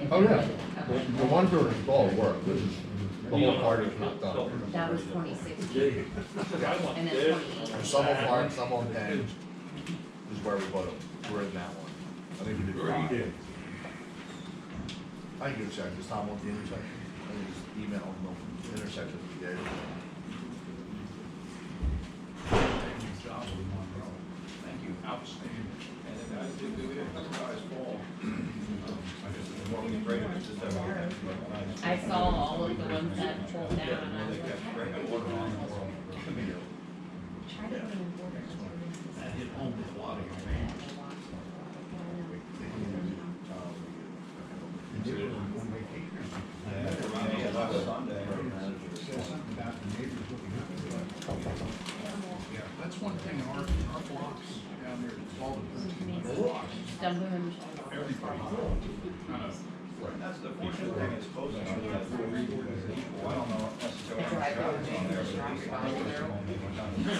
Oh, yeah. The one to install worked, this is, the whole part is not done. That was 2016. And then 2018. Some on Clark, some on Penn, is where we put them, we're in that one. I think we did five. I can go check, is Tom on the intersection? I can just email him the intersection that we gave. Thank you, outstanding. And the guys did, we had a couple guys fall. I guess the more we get ready, it's just that we have to make a nice. I saw all of the ones that pulled down, and I was They like, kept how great did they order on do the world. Try to put in order. That hit home with a lot of your man. Last Sunday. Yeah, that's one thing, our blocks down there, it's all the blocks. Stumbling. Everybody kind of, That's the feature thing, it's supposed to show that the reward is equal. I don't know necessarily how many traffic's on there, but at least I know it's only one time it's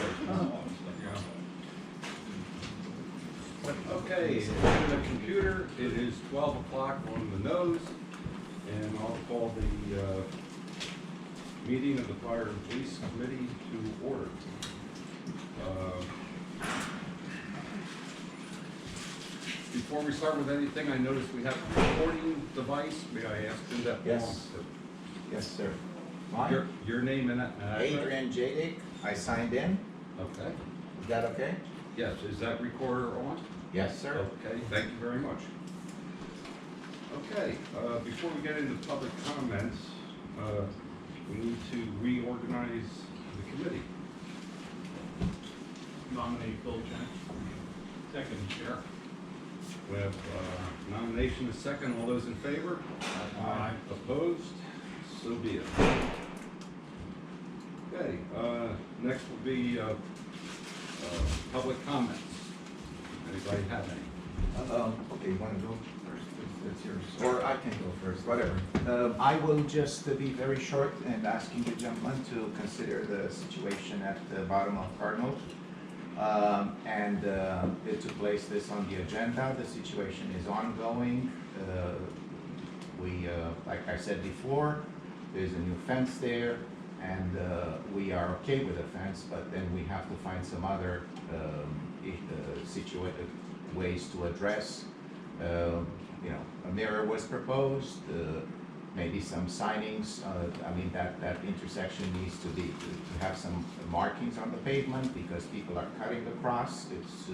Okay, in the computer, it is 12 o'clock on the nose, and I'll call the meeting of the Fire and Police Committee to order. Before we start with anything, I noticed we have a recording device. May I ask who that belongs Yes. to? Yes, sir. Mine? Your name and address? Adrian Jadick. I signed in. Okay. Is that okay? Yes, is that recorder on? Yes, sir. Okay, thank you very much. Okay, before we get into public comments, we need to reorganize the committee. nominate Bill Jennings. Second, Chair. We have nomination is second. All those in favor? Aye. Opposed? So be it. Okay, next will be public comments. Anybody have any? Okay, you want to go first? It's yours. Or I can go first, whatever. I will just be very short and asking the gentleman to consider the situation at the bottom of Cardinal. To place this on the agenda, the situation is ongoing. Like I said before, there's a new fence there, and we are okay with the fence, but then we have to find some other ways to address. A mirror was proposed, maybe some signings. I mean, that intersection needs to have some markings on the pavement because people are cutting across. It's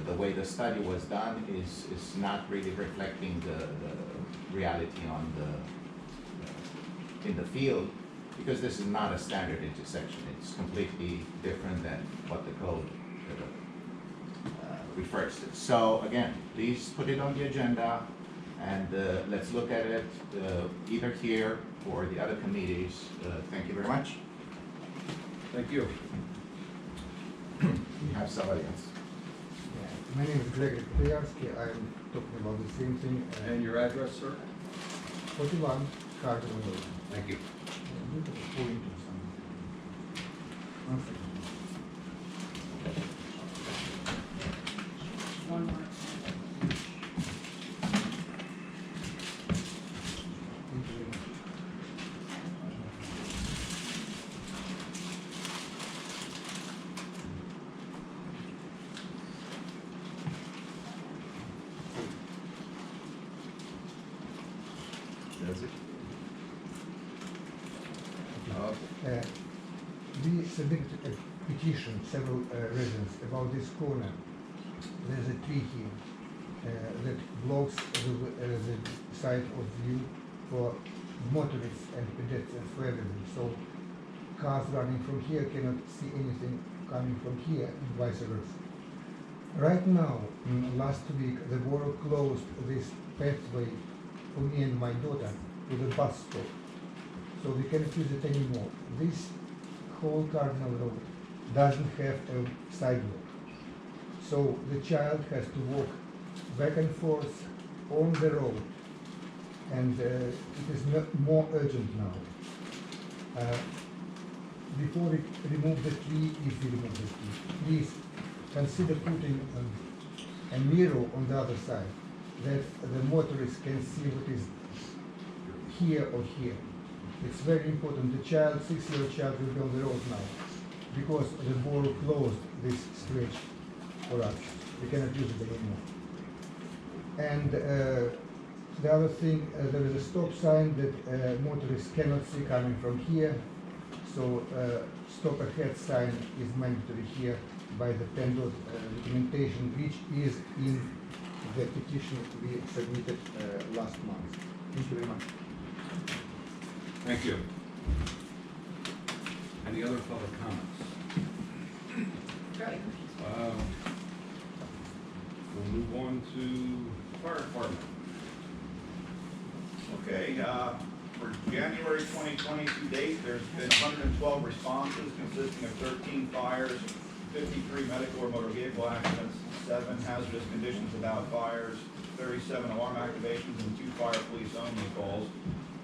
the way the study was done is not really reflecting the reality on in the field, because this is not a standard intersection. It's completely different than what the code refers to. So again, please put it on the agenda, and let's look at it either here or the other committees. Thank you very much. Thank you. We have somebody else. My name is Gregory Kopriansky. I'm talking about the same thing. And your address, sir? 41 Cardinal Road. Thank you. One second. One more. Thank you very much. That's it. We submitted a petition, several residents, about this corner. There's a tree here that blocks the side of view for motorists and pedestrians, for everyone. So cars running from here cannot see anything coming from here and vice versa. Right now, last week, the borough closed this pathway for me and my daughter to the bus stop. So we cannot use it anymore. This whole Cardinal Road doesn't have a sidewalk. So the child has to walk back and forth on the road. And it is more urgent now. Before we remove the tree, if we remove the tree, please consider putting a mirror on the other side. that the motorist can see what is here or here. It's very important. The child, 6-year-old child, will be on the road now because the borough closed this stretch for us. We cannot use it anymore. And the other thing, there is a stop sign that motorists cannot see coming from here. So stop ahead sign is mandatory here by the PennDOT documentation, which is in the petition we submitted last month. Thank you very much. Thank you. Any other public comments? Okay. We'll move on to fire department. Okay, for January 2020 to date, there's been 112 responses consisting of 13 fires, 53 medical or motor vehicle accidents, 7 hazardous conditions without fires, 37 alarm activations, and 2 fire police only calls.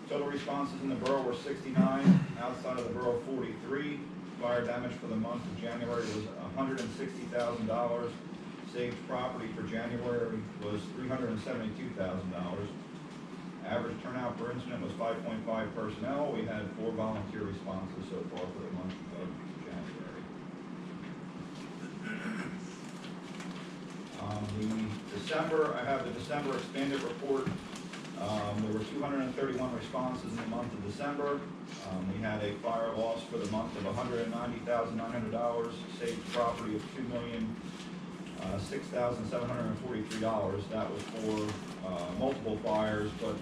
Total responses in the borough were 69, outside of the borough 43. Fire damage for the month of January was $160,000. Saved property for January was $372,000. Average turnout per incident was 5.5 personnel. We had 4 volunteer responses so far for the month of January. December, I have the December expanded report. There were 231 responses in the month of December. We had a fire loss for the month of $190,900, saved property of $2,006,743. That was for multiple fires, but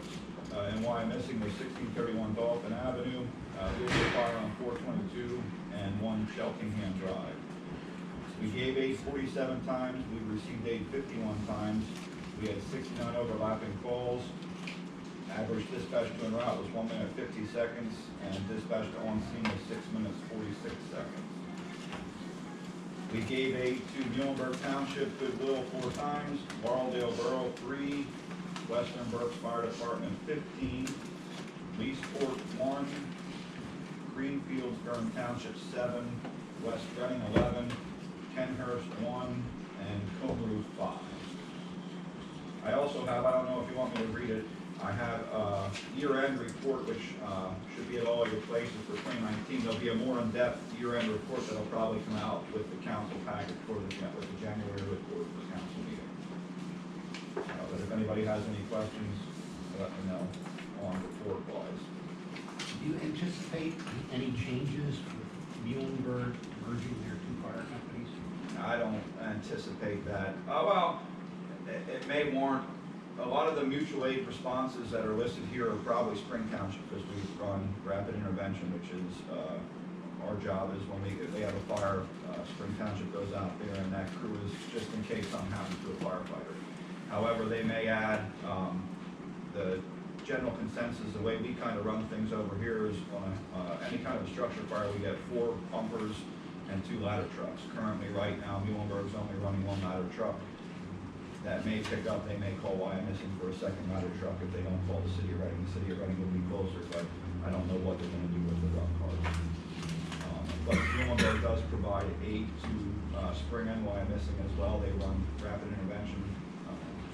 in Wyomissing there's 1631 Dolphin Avenue, vehicle fire on 422, and 1 Chelkingham Drive. We gave aid 47 times, we received aid 51 times. We had 69 overlapping calls. Average dispatch to en route was 1 minute 50 seconds, and dispatch to on scene was 6 minutes 46 seconds. We gave aid to Muhlenberg Township Goodwill 4 times, Warrendale Borough 3, Western Berks Fire Department 15, Leesport 1, Greenfields Durham Township 7, West Reading 11, Kenhurst 1, and Comrue 5. I also have, I don't know if you want me to read it, I have a year-end report which should be at all your places for 2019. There'll be a more in-depth year-end report that'll probably come out with the council package for the January report for council meeting. But if anybody has any questions, let me know on report-wise. Do you anticipate any changes with Muhlenberg merging their 2 fire companies? I don't anticipate that. Well, it may warrant, a lot of the mutual aid responses that are listed here are probably Spring Township, because we run rapid intervention, which is, our job is when if they have a fire, Spring Township goes out there, and that crew is just in case something happens to a firefighter. However, they may add, the general consensus, the way we kind of run things over here is on any kind of a structure fire, we get 4 pumpers and 2 ladder trucks. Currently, right now, Muhlenberg's only running 1 ladder truck. That may pick up, they may call Wyomissing for a second ladder truck if they don't call the city of Reading. The city of Reading will be closer, but I don't know what they're gonna do with the rough cars. But Muhlenberg does provide aid to Spring and Wyomissing as well. They run rapid intervention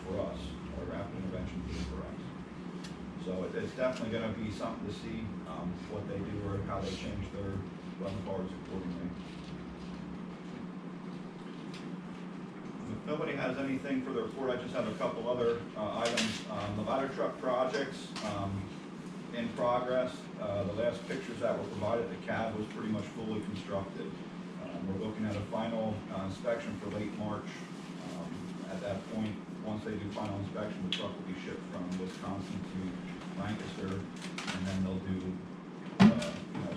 for us, or rapid intervention team for us. So it's definitely gonna be something to see what they do or how they change their run cars accordingly. If nobody has anything for the report, I just have a couple other items. The ladder truck projects in progress. The last pictures that were provided, the cab was pretty much fully constructed. We're looking at a final inspection for late March. At that point, once they do final inspection, the truck will be shipped from Wisconsin to Lancaster, and then they'll do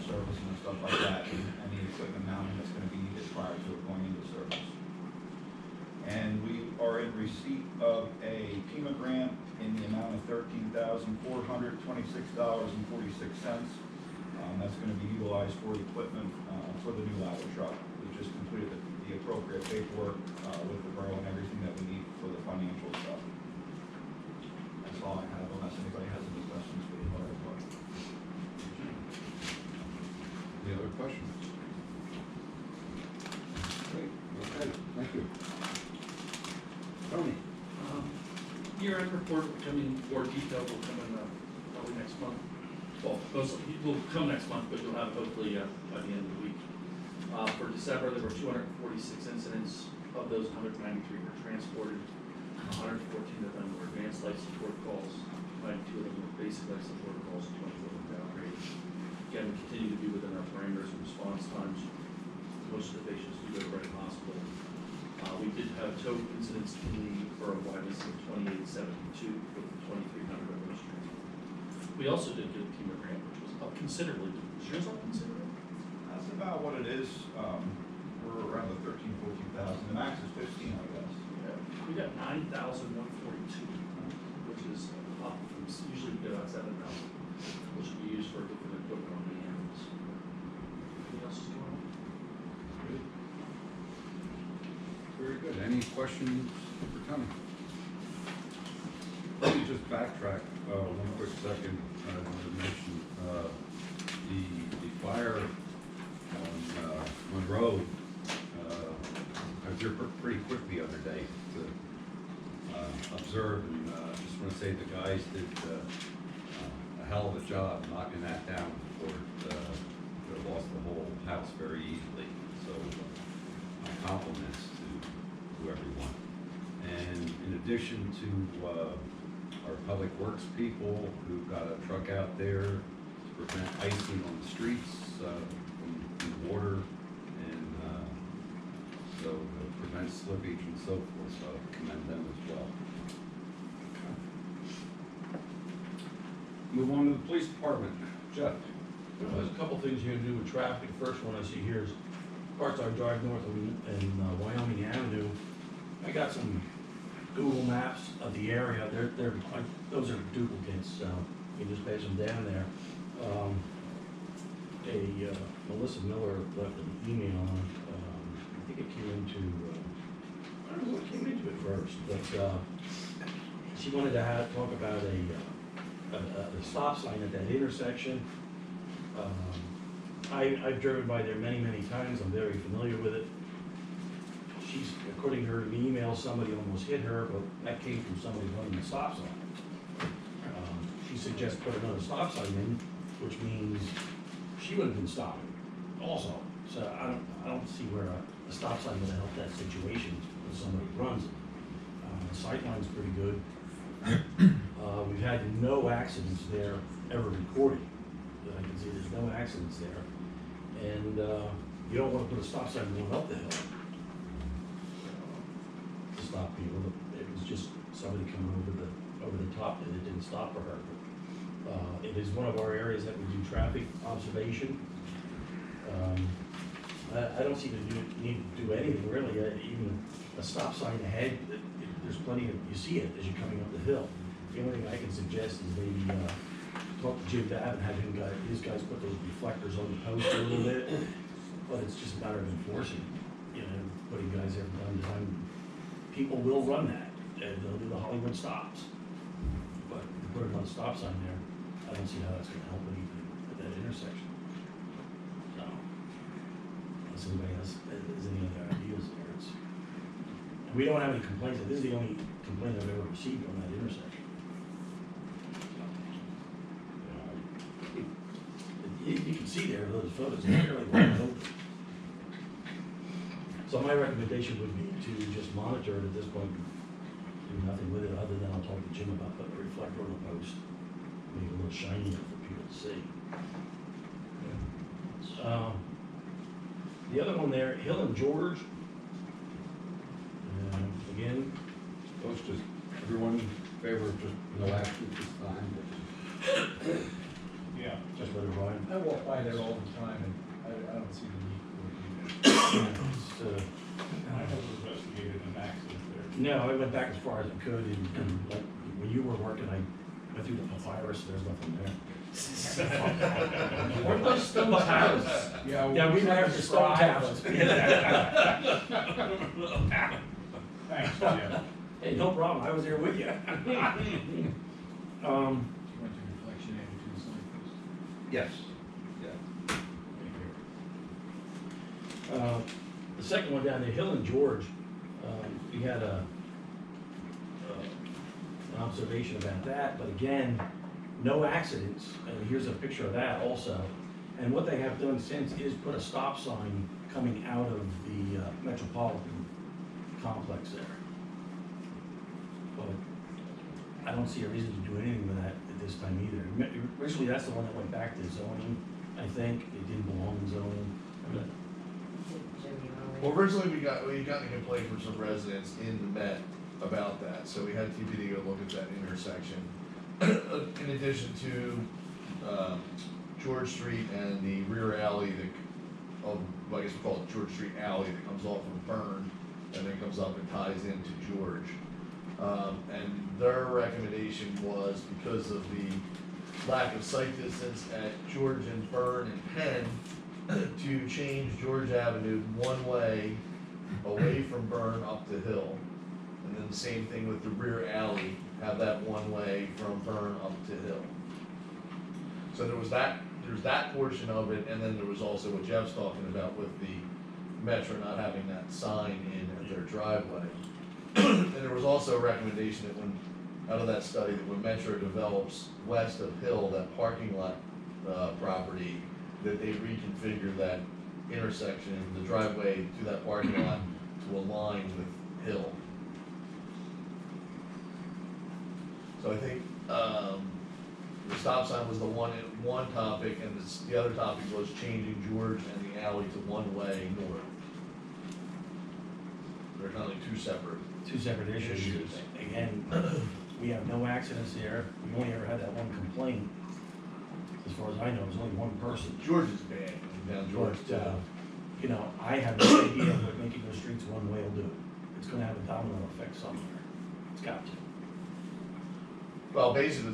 servicing and stuff like that, and any equipment mounting that's going to be needed prior to it going into service. And we are in receipt of a FEMA grant in the amount of $13,426.46. That's going to be utilized for equipment for the new ladder truck. We just completed the appropriate paperwork with the borough and everything that we need for the financial stuff. That's all I have, unless anybody has any questions for the fire department. Any other questions? Great, okay, thank you. Tony? year-end report will come in more detailed, will come in probably next month. Well, it will come next month, but you'll have it hopefully by the end of the week. For December, there were 246 incidents. Of those, 193 were transported. 114 of them were advanced life support calls. 92 of them were basic life support calls. 24 were downgrades. Again, we continue to be within our parameters of response times. Most of the patients do go to Reading Hospital. We did have tow incidents in the borough of Wyomissing of 2872 with 2,300 of those transported. We also did get a FEMA grant, which was up considerably. Was yours up considerably? That's about what it is. We're around the 13,000, 14,000. The max is 15, I guess. Yeah. We got 9,142, which is up from usually we get about 7,000, which we use for different equipment on the animals. Anything else is going on? Good. Very good. Any questions for Tony? Let me just backtrack one quick second. I wanted to mention the fire on Monroe. I was there pretty quick the other day to observe, and just want to say the guys did a hell of a job knocking that down before it lost the whole house very easily. So my compliments to everyone. And in addition to our public works people who got a truck out there to prevent icing on the streets from water, and so prevent slippage and so forth. So I commend them as well. Move on to the police department. Jeff. There's a couple things you can do with traffic. First one I see here is parts I drive north in Wyoming Avenue. I got some Google Maps of the area. They're like, those are duplicates, so you can just paste them down there. Melissa Miller left an email. I think it came into, I don't know what came into it first, but she wanted to talk about a stop sign at that intersection. I've driven by there many, many times. I'm very familiar with it. She's, according to her email, somebody almost hit her, but that came from somebody running a stop sign. She suggests put another stop sign in, which means she would have been stopping also. So I don't see where a stop sign would help that situation when somebody runs it. The sight line's pretty good. We've had no accidents there ever recorded. That I can see there's no accidents there. And you don't want to put a stop sign going up the hill to stop people. It was just somebody coming over the top that it didn't stop for her. It is one of our areas that we do traffic observation. I don't see the need to do anything really. Even a stop sign ahead, there's plenty of, you see it as you're coming up the hill. The only thing I can suggest is maybe talk to Jim Dab and have his guys put those reflectors on the post a little bit. But it's just a matter of enforcing, putting guys there from time to time. People will run that, and they'll do the Hollywood stops. But if you put another stop sign there, I don't see how that's gonna help anything at that intersection. So, unless anybody else has any other ideas there, we don't have any complaints. This is the only complaint I've ever received on that intersection. You can see there, those photos, it's fairly wide open. So my recommendation would be to just monitor it at this point, do nothing with it, other than I'll talk to Jim about putting a reflector on the post, make it a little shinier for people to see. The other one there, Hill and George, again, Those just, everyone in favor of just no action at this time? Yeah. just let it ride. I walk by there all the time, and I don't see the need for it. I have investigated an accident there. No, I went back as far as I could, and like, when you were working, I went through the papyrus, there's nothing there. Weren't those stone tablets? Yeah, we have the stone tablets. Thanks, Jim. Hey, no problem, I was there with you. You went to reflection attitudes like this. Yes. Yeah. The second one down there, Hill and George, we had an observation about that, but again, no accidents, and here's a picture of that also. And what they have done since is put a stop sign coming out of the Metropolitan complex there. But I don't see a reason to do anything with that at this time either. Originally, that's the one that went back to zoning, I think, it didn't belong in zoning. Well, originally we got a complaint from some residents in the Met about that, so we had TPD go look at that intersection. In addition to, George Street and the rear alley I guess we call it George Street Alley that comes off of Byrne and then comes up and ties into George. And their recommendation was because of the lack of sight distance at George and Byrne and Penn, to change George Avenue one way away from Byrne up to Hill. And then the same thing with the rear alley, have that one way from Byrne up to Hill. So there's that portion of it, and then there was also what Jeff's talking about with the Metro not having that sign in at their driveway. And there was also a recommendation that out of that study, that when Metro develops west of Hill, that parking lot, property, that they reconfigure that intersection, the driveway to that parking lot to align with Hill. So I think, the stop sign was the one topic, and the other topic was changing George and the alley to one way north. They're kind of like two separate. Two separate issues. Again, we have no accidents there, we only ever had that one complaint. As far as I know, it was only one person. George is bad, down George But, too. you know, I have no idea what making those streets one way will do. It's gonna have a domino effect somewhere. It's got to. Well, basically,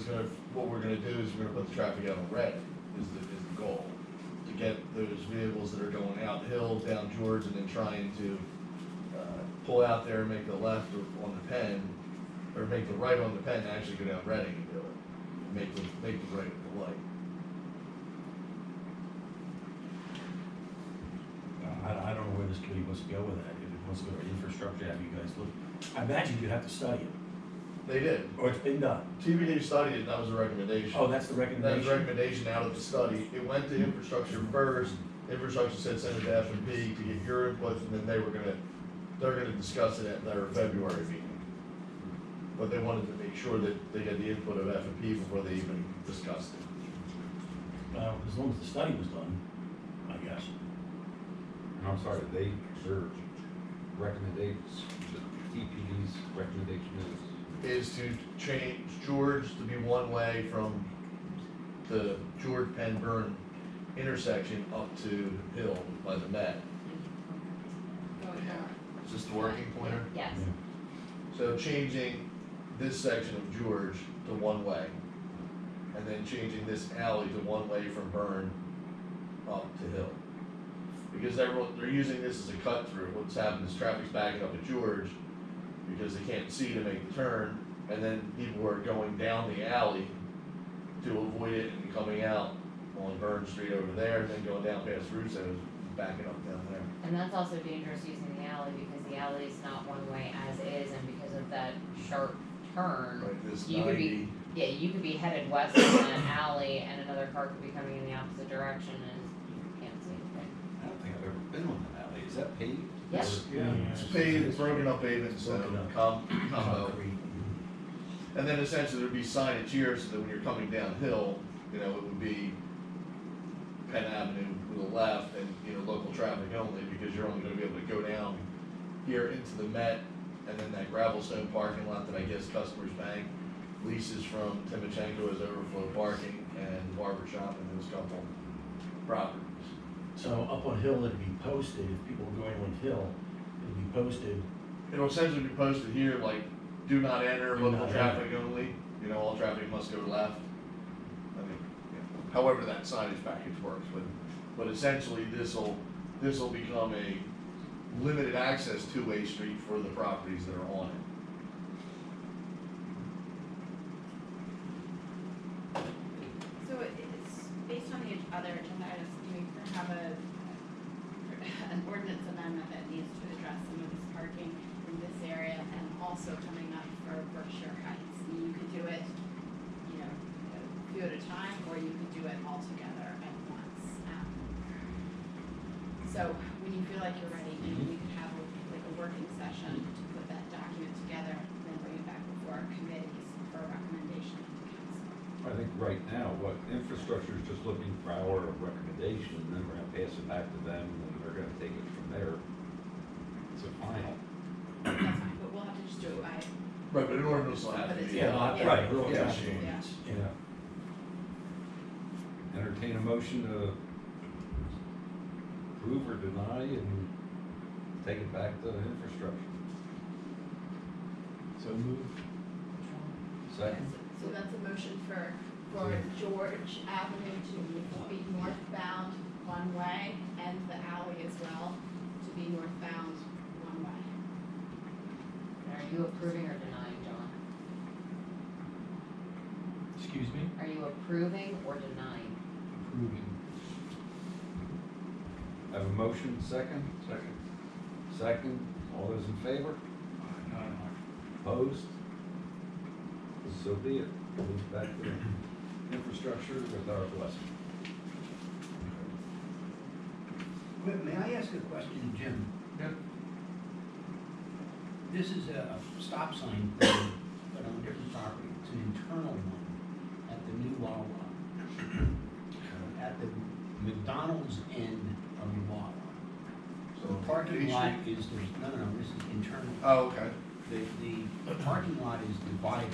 what we're gonna do is we're gonna put the traffic out on red, is the goal. To get those vehicles that are going out Hill, down George, and then trying to, pull out there and make the left on the Penn, or make the right on the Penn, and actually go down Reading and do it. Make the right at the light. I don't know where this committee wants to go with that. If it wants to go to infrastructure, have you guys look? I imagine you'd have to study it, They did. or it's been done. TBD studied it, that was a recommendation. Oh, that's the That was a recommendation. recommendation out of the study. It went to infrastructure first. Infrastructure said send it to F&P to get your input, and then they're gonna discuss it at their February meeting. But they wanted to make sure that they got the input of F&P before they even discussed it. Well, as long as the study was done, I guess. And I'm sorry, their recommendations, the TPD's recommendation Is to change George to be one way from the George Penn Burn intersection up to Hill by the Met. Is this the working pointer? Yes. So changing this section of George to one way, and then changing this alley to one way from Byrne up to Hill. Because they're using this as a cut through. What's happened is traffic's backing up at George because they can't see to make the turn, and then people are going down the alley to avoid it and coming out on Byrne Street over there, and then going down past Russo's, backing up down there. And that's also dangerous using the alley because the alley is not one way as is, and because of that sharp turn, Like this you could 90. you could be headed west in that alley and another car could be coming in the opposite direction and you can't see anything. I don't think I've ever been on that alley. Is that paved? Yes. Yeah. It's paved, it's broken up pavement, so Broken up. combo. Concrete. And then essentially there'd be signage here so that when you're coming downhill, you know, it would be Penn Avenue to the left and, you know, local traffic only, because you're only gonna be able to go down here into the Met, and then that Gravelstone parking lot that I guess Customers Bank leases from Timochenko as overflow parking, and barber shop and those couple properties. So up on Hill, it'd be posted, if people were going on Hill, it'd be posted, It'll essentially be posted here, like, do not enter, Do local not traffic only, you know, all traffic must go left. I mean, yeah, however that signage package works, but essentially this'll become a limited access two-way street for the properties that are on it. So it's based on the other agenda items, do we have an ordinance amendment that needs to address some of this parking in this area and also coming up for Berkshire Heights? And you could at a time, or you could do it all together at once. So when you feel like you're ready, maybe we could have like a working session to put that document together, and then bring it back before our committees for a recommendation to council. I think right now, what infrastructure is just looking for our recommendation, and then we're gonna pass it back to them, and they're gonna take it from there. It's a final. That's fine, but we'll have to just do it by, Right, but in order to sign But it, it's- yeah, yeah. Right, yeah, yeah. yeah. yeah. Entertain a motion to approve or deny and take it back to infrastructure. So move. Second? So that's a motion for George Avenue to be northbound one way, and the alley as well to be northbound one way. Are you approving or denying, John? Excuse me? Are you approving or denying? Approving. Have a motion, second? Second. Second, all those in favor? Opposed? So be it. Move back to infrastructure with our blessing. May I ask a question, Jim? Yeah. This is a stop sign thing, but on a different property. It's an internal one at the new Wawa. At the McDonald's end of the Wawa. So The parking lot is, no, this is internal. Oh, okay. The parking lot is divided,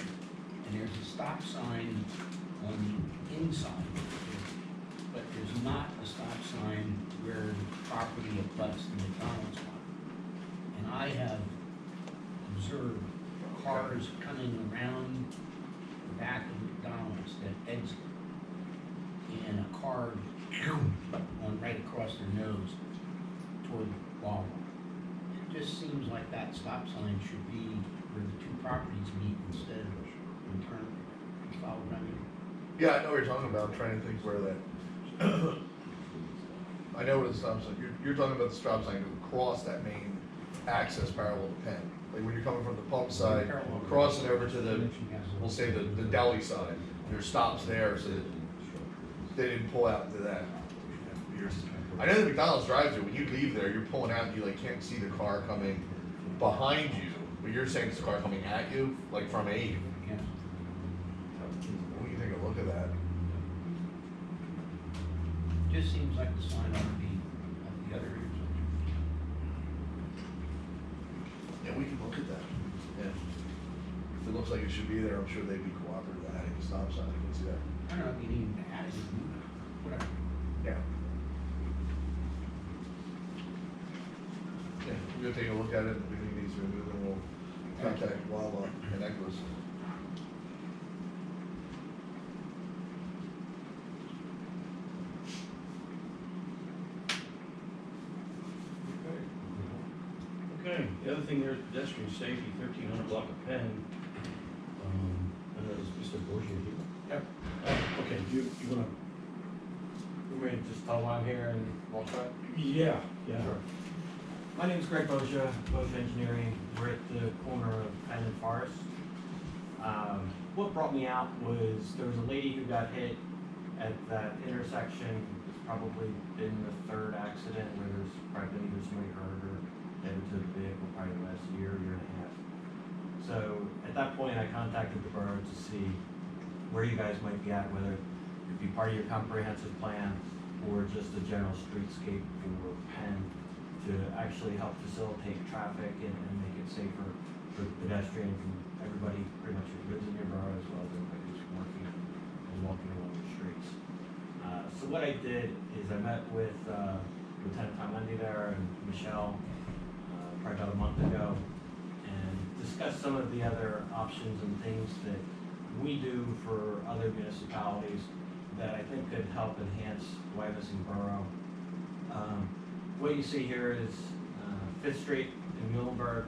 and there's a stop sign on the inside, but there's not a stop sign where the property abuts the McDonald's one. And I have observed cars coming around the back of McDonald's that exit, and a car on right across their nose toward Wawa. It just seems like that stop sign should be where the two properties meet instead of internally. You follow what I mean? Yeah, I know what you're talking about. I'm trying to think where that. I know what the stop sign. You're talking about the stop sign to cross that main access parallel to Penn. Like when you're coming from the pump side, Parallel. crossing over to the, we'll say the deli side. There's stops there, so that they didn't pull out into that. I know the McDonald's drive-thru. When you leave there, you're pulling out, and you like can't see the car coming behind you. But you're saying it's a car coming at you, like from A. Yes. When you take a look at that. Just seems like the sign ought to be at the other intersection. Yeah, we can look at that. Yeah. If it looks like it should be there, I'm sure they'd be cooperative with adding a stop sign. I can see that. I don't know if you need to add it, whatever. Yeah. Yeah, we'll take a look at it, and if anything needs to be removed, then we'll contact Wawa and Echoes. Okay, the other thing there is pedestrian safety, 1300 block of Penn. I know it's Mr. Borgia here. Yep. Okay, you wanna? You want me to just tell why I'm here and we'll try it? Yeah, yeah. Sure. My name is Greg Bosia, Bosia Engineering. We're at the corner of Penn and Forest. What brought me out was there was a lady who got hit at that intersection. It's probably been the third accident where there's probably been either somebody hurt or headed to the vehicle probably the last year and a half. So at that point, I contacted the borough to see where you guys might be at, whether it be part of your comprehensive plan or just a general streetscape for Penn to actually help facilitate traffic and make it safer for pedestrians and everybody pretty much who lives in your borough as well as everybody who's working and walking along the streets. So what I did is I met with Lieutenant Tom Lundy there and Michelle probably about a month ago and discussed some of the other options and things that we do for other municipalities that I think could help enhance Wyomissing Borough. What you see here is 5th Street in Muhlenberg.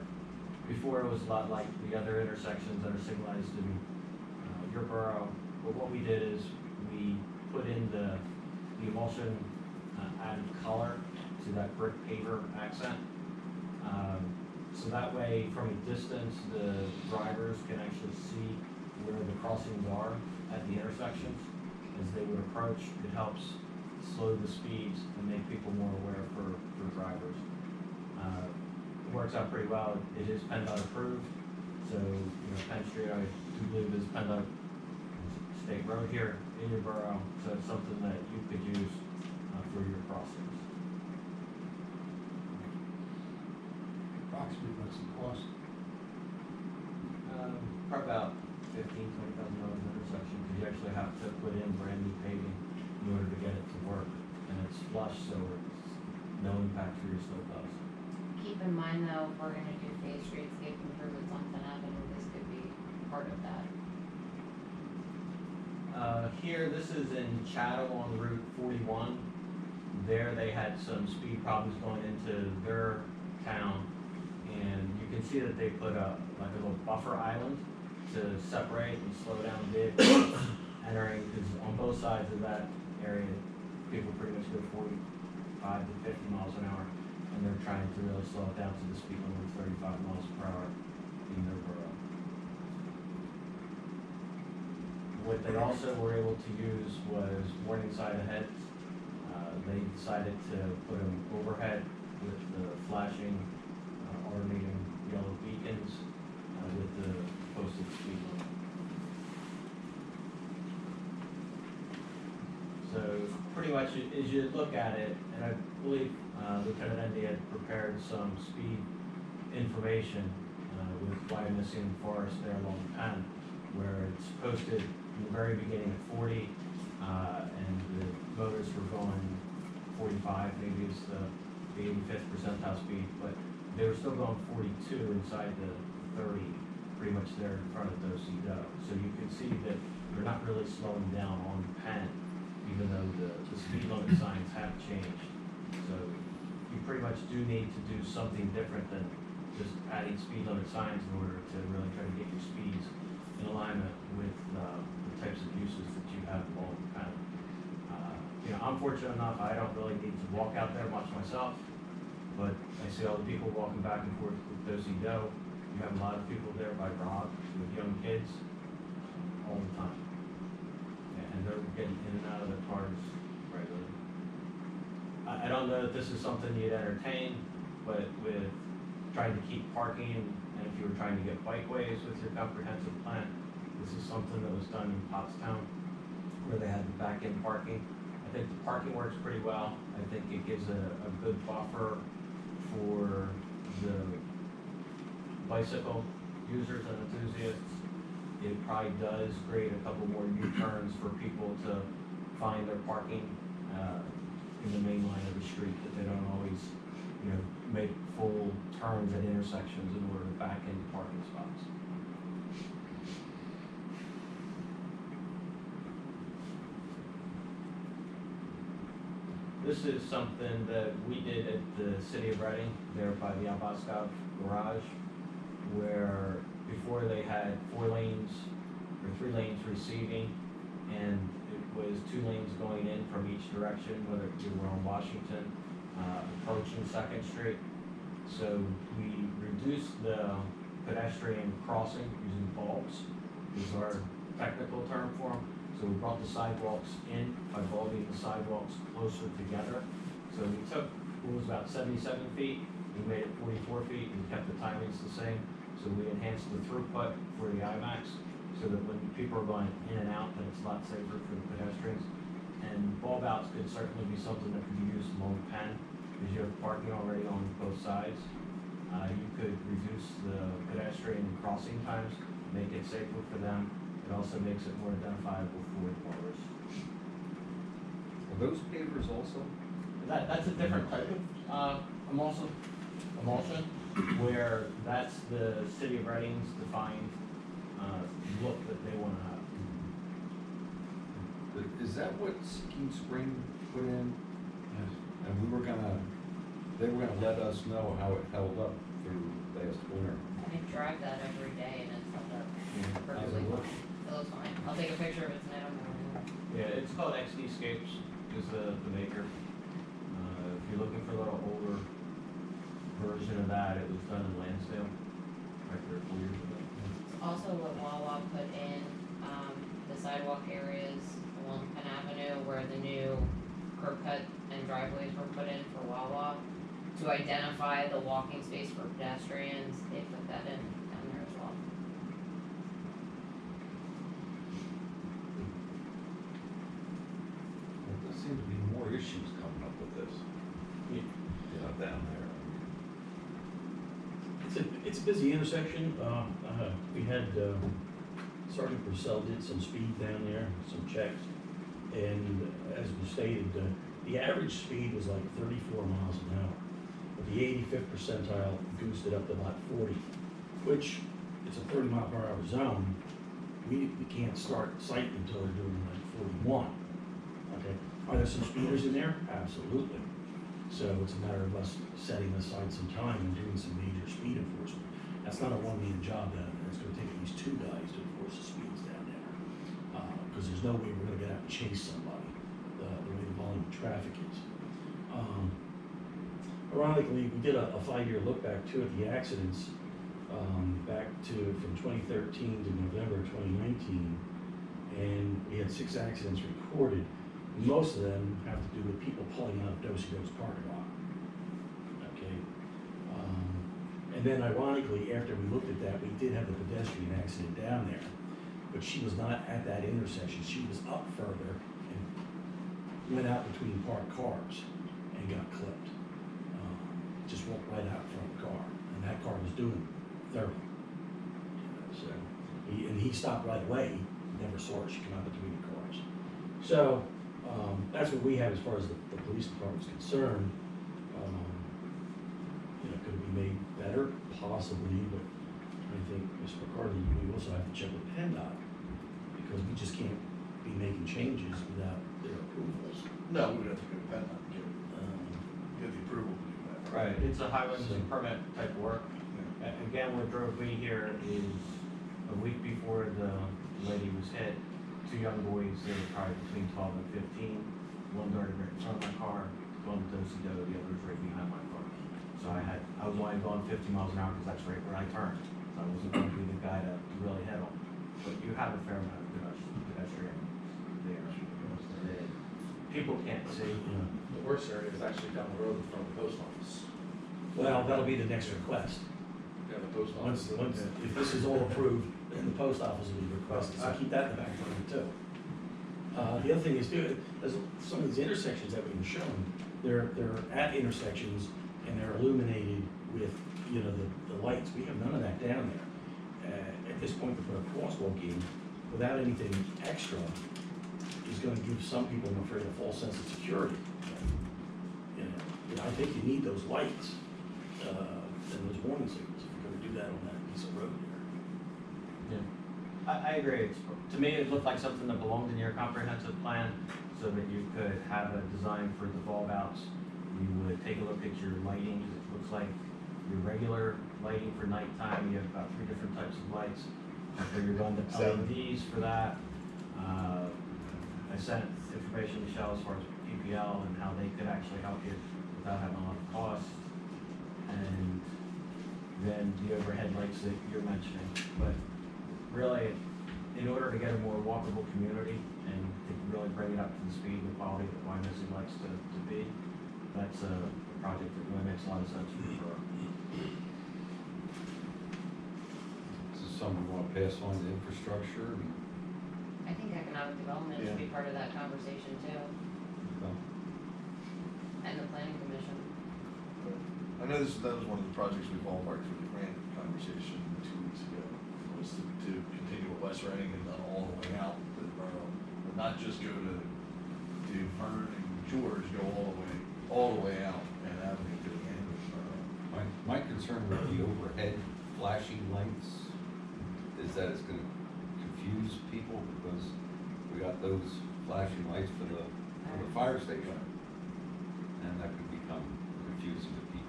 Before it was a lot like the other intersections that are signalized in your borough. But what we did is we put in the emulsion added color to that brick paver accent. So that way, from a distance, the drivers can actually see where the crossings are at the intersections. as they would approach. It helps slow the speeds and make people more aware for drivers. It works out pretty well. It is PennDOT approved, so, Penn Street, I do believe is PennDOT state road here in your borough, so it's something that you could use for your crossings. Approximately what's the cost? Probably about $15,000 to $20,000 an intersection, because you actually have to put in brand new paving in order to get it to work, and it's flush, so it's no impact for your slow bus. Keep in mind though, if we're gonna do phase streetscape improvements on Penn Avenue, this could be part of that. Here, this is in Chatham on Route 41. There, they had some speed problems going into their town, and you can see that they put a little buffer island to separate and slow down vehicles entering, because on both sides of that area, people pretty much go 45 to 50 miles an hour, and they're trying to really slow it down to the speed limit of 35 miles per hour in their borough. What they also were able to use was warning sign ahead. They decided to put them overhead with the flashing, alternating yellow beacons with the posted speed limit. So pretty much as you look at it, and I believe Lieutenant Endy had prepared some speed information with Wyomissing Forest there along Penn, where it's posted in the very beginning at 40, and the motors were going 45, maybe it's the 85th percentile speed, but they were still going 42 inside the 30, pretty much there in front of Do-Si-Do. So you can see that they're not really slowing down on Penn, even though the speed limit signs have changed. So you pretty much do need to do something different than just adding speed limit signs in order to really try to get your speeds in alignment with the types of uses that you have along Penn. I'm fortunate enough, I don't really need to walk out there much myself, but I see all the people walking back and forth with Do-Si-Do. You have a lot of people there by Rob with young kids all the time. And they're getting in and out of their cars regularly. I don't know that this is something you'd entertain, but with trying to keep parking, and if you were trying to get bikeways with your comprehensive plan, this is something that was done in Pottstown, where they had the back-end parking. I think the parking works pretty well. I think it gives a good buffer for the bicycle users and enthusiasts. It probably does create a couple more U-turns for people to find their parking in the main line of the street, that they don't always, make full turns at intersections in order to back into parking spots. This is something that we did at the City of Reading, there by the Albaskov Garage, where before they had 4 lanes or 3 lanes receiving, and it was 2 lanes going in from each direction, whether you were on Washington, approaching 2nd Street. So we reduced the pedestrian crossing using bulbs, is our technical term for them. So we brought the sidewalks in by bulbing the sidewalks closer together. So we took what was about 77 feet, we made it 44 feet, and kept the timings the same. So we enhanced the throughput for the IMAX, so that when people are going in and out, that it's a lot safer for the pedestrians. And bulb outs could certainly be something that could be used along Penn, because you have parking already on both sides. You could reduce the pedestrian crossing times, make it safer for them. It also makes it more identifiable for the mowers. Are those pavers also? That's a different type of emulsion, where that's the City of Reading's defined look that they want to have. But is that what Seeking Spring put in? Yes. And they were gonna let us know how it held up through last winter. I drive that every day and it's held up How's perfectly it work? fine. It looks fine. I'll take a picture of it tonight on the morning. Yeah, it's called XD-Scapes, is the maker. If you're looking for a little older version of that, it was done in Lansdale, like 3 or 4 years ago. Also what Wawa put in, the sidewalk areas along Penn Avenue where the new curb cut and driveways were put in for Wawa. To identify the walking space for pedestrians, they put that in down there as well. There seems to be more issues coming up with this. Yeah. Down there. It's a busy intersection. We had, Sergeant Purcell did some speed down there, some checks. And as was stated, the average speed was like 34 miles an hour. But the 85th percentile goosed it up to about 40, which it's a 30 mile per hour zone. We can't start citing until they're doing like 41. Okay, are there some speeders in there? Absolutely. So it's a matter of us setting aside some time and doing some major speed enforcement. That's not a one-man job down there. It's gonna take at least two guys to enforce the speeds down there. Because there's no way we're gonna get out and chase somebody, the way the volume of traffic is. Ironically, we did a 5-year look back too at the accidents, back to from 2013 to November 2019. And we had 6 accidents recorded. Most of them have to do with people pulling out of Dos parking lot. Okay. And then ironically, after we looked at that, we did have the pedestrian accident down there, but she was not at that intersection. She was up further and went out between parked cars and got clipped. Just walked right out in front of the car, and that car was doing 30. So, he stopped right away. Never saw her. She came out between the cars. So. That's what we have as far as the police department's concerned. Could it be made better? Possibly, but I think, Mr. McCarthy, we also have to check with PennDOT, because we just can't be making changes without their approvals. No, we would have to go to PennDOT to get the approval to do that. Right, it's a highway permit type of work. Again, what drove me here is a week before the lady was hit, 2 young boys, they were probably between 12 and 15. One darted right in front of my car, going to do, the other was right behind my car. So I was only going 50 miles an hour because that's right where I turned. So I wasn't going to be the guy to really hit them. But you have a fair amount of pedestrian there. People can't see. The worst area is actually down the road from the post office. Well, that'll be the next request. Yeah, the post office. If this is all approved, then the post office will be requested, so keep that in the back burner too. The other thing is, too, there's some of these intersections that we've been shown, they're at intersections and they're illuminated with, the lights. We have none of that down there. At this point, to put a crosswalk in without anything extra is gonna give some people, I'm afraid, a false sense of security. I think you need those lights, and those warning signals if you're gonna do that on that piece of road there. I agree. To me, it looked like something that belonged in your comprehensive plan, so that you could have a design for the bulb outs. You would take a look at your lighting. It looks like your regular lighting for nighttime. You have about 3 different types of lights. So you're going to LEDs for that. I sent information to Michelle as far as PPL and how they could actually help you without having a lot of cost. And then the overhead lights that you're mentioning. But really, in order to get a more walkable community and to really bring it up to the speed and quality that Wyomissing likes to be, that's a project that really makes a lot of sense for the borough. Is this something we want to pass on to infrastructure? I think economic development should be part of that conversation too, and the planning commission. I know that was one of the projects we ballparked for the grant conversation 2 weeks ago, was to continue with West Reading and all the way out to the borough, but not just go to Fern and George, go all the way out and Avenue to the end of the borough. My concern with the overhead flashing lights is that it's gonna confuse people, because we got those flashing lights for the fire station. And that could become confusing to people.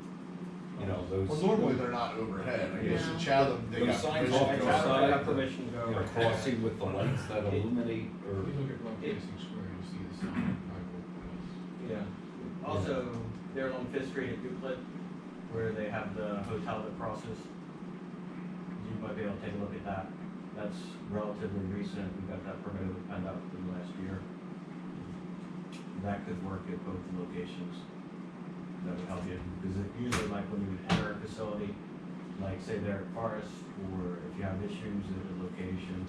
Those. Well, normally they're not overhead, I guess in Chatham, they Those got signs permission off to the go side. outside. I got permission to go over. Crossing with the lights that illuminate, or. If you look at Wyomissing Square, you see the sign, Yeah. Also, there along Fifth Street at Euclid, where they have the hotel that crosses, you might be able to take a look at that. That's relatively recent. We got that permitted with PennDOT within the last year. that could work at both locations. That would help you, because usually like when you enter a facility, like say they're at Forest, or if you have issues at a location,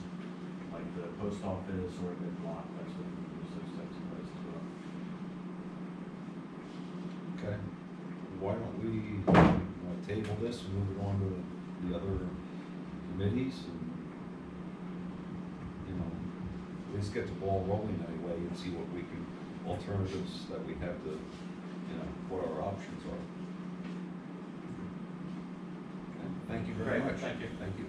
like the post office or the block, that's what we use those types of places as well. Okay. Why don't we table this and move it on to the other committees and, you know, at least get the ball rolling anyway and see what we can, alternatives that we have to, you know, what our options are. Okay, thank you very Great, much. thank you. Thank you.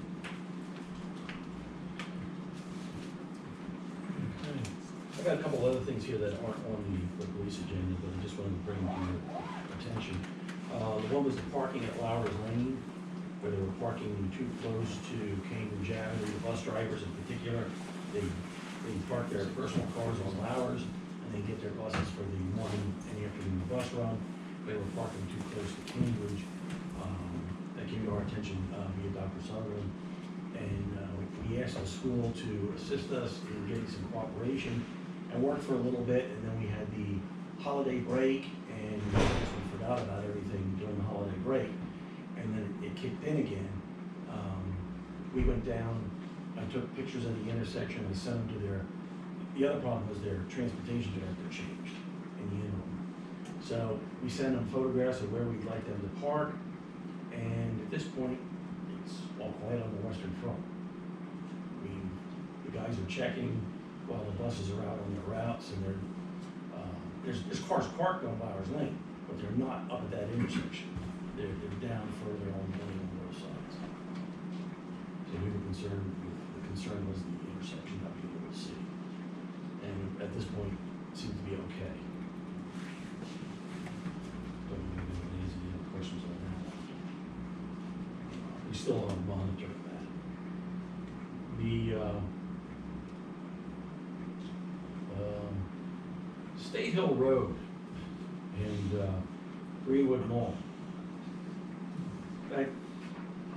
I got a couple other things here that aren't on the police agenda, but I just wanted to bring to your attention. The one was the parking at Lowers Lane, where they were parking too close to Cambridge Avenue. The bus drivers in particular, they park their personal cars on Lowers, and they get their buses for the morning and afternoon bus run. They were parking too close to Cambridge. That came to our attention via Dr. Sutherland. And we asked the school to assist us in getting some cooperation and worked for a little bit, and then we had the holiday break, and I guess we forgot about everything during the holiday break, and then it kicked in again. We went down, I took pictures of the intersection, I sent them to the other problem was their transportation director changed in the interim. So we sent them photographs of where we'd like them to park, and at this point, it's all quiet on the Western Front. The guys are checking while the buses are out on their routes, and there's cars parked on Bowers Lane, but they're not up at that intersection. They're down further on the lane on both sides. So we were concerned, the concern was the intersection not being able to see. And at this point, it seems to be okay. Don't know if anybody has any other questions on that. We still are monitoring that. The State Hill Road and Greenwood Mall. That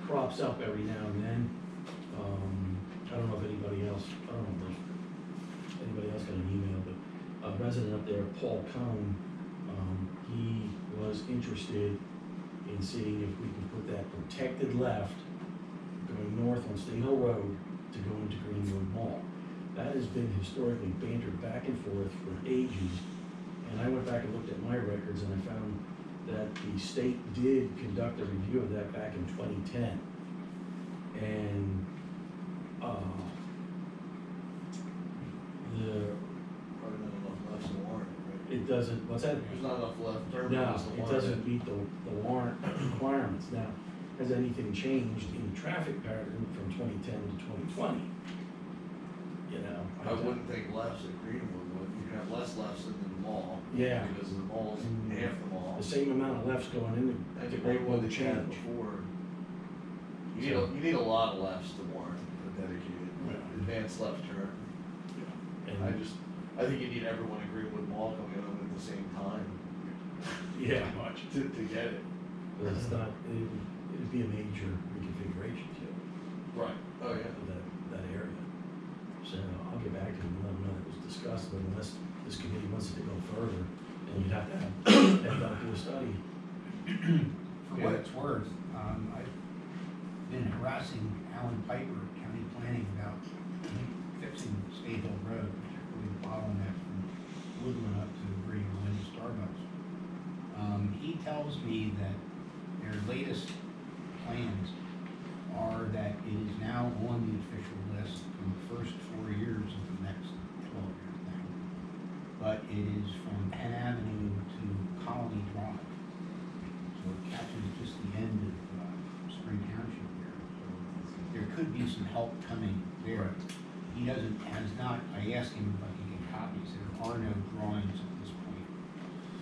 crops up every now and then. I don't know if anybody else, I don't know if anybody else got an email, but a resident up there, Paul Cone, he was interested in seeing if we could put that protected left going north on State Hill Road to go into Greenwood Mall. That has been historically bantered back and forth for ages, and I went back and looked at my records, and I found that the state did conduct a review of that back in 2010. And Probably not enough left to warrant, right? it doesn't, what's that? There's not enough left turn No, lanes to it warrant doesn't meet the warrant requirements. Now, has anything changed in the traffic pattern from 2010 to 2020? You know? I wouldn't think lefts at Greenwood would, you can have less lefts than the mall. Yeah. Because the mall's Mm. half the mall. The same amount of lefts going into That's the a great one Greenwood that you had change. before. You need a lot of lefts to warrant a dedicated Yeah. advanced left turn. And I think you need everyone in Greenwood Mall coming in at the same time. yeah, To get it. but it's not, it'd be a major reconfiguration too, Right. Oh, yeah. of that area. So I'll get back to them and let them know it was discussed, but unless this committee wants it to go further, then you'd have to have do a study. For what it's worth, I've been harassing Alan Piper at County Planning about fixing State Hill Road, particularly the bottleneck from Woodland up to where you run into Starbucks. He tells me that their latest plans are that it is now on the official list for the first 4 years of the next 12-year thing. But it is from Penn Avenue to Colony Drive. So it catches just the end of Spring Township here. So there could be some help coming there. He has not, I asked him if I could get copies. There are no drawings at this point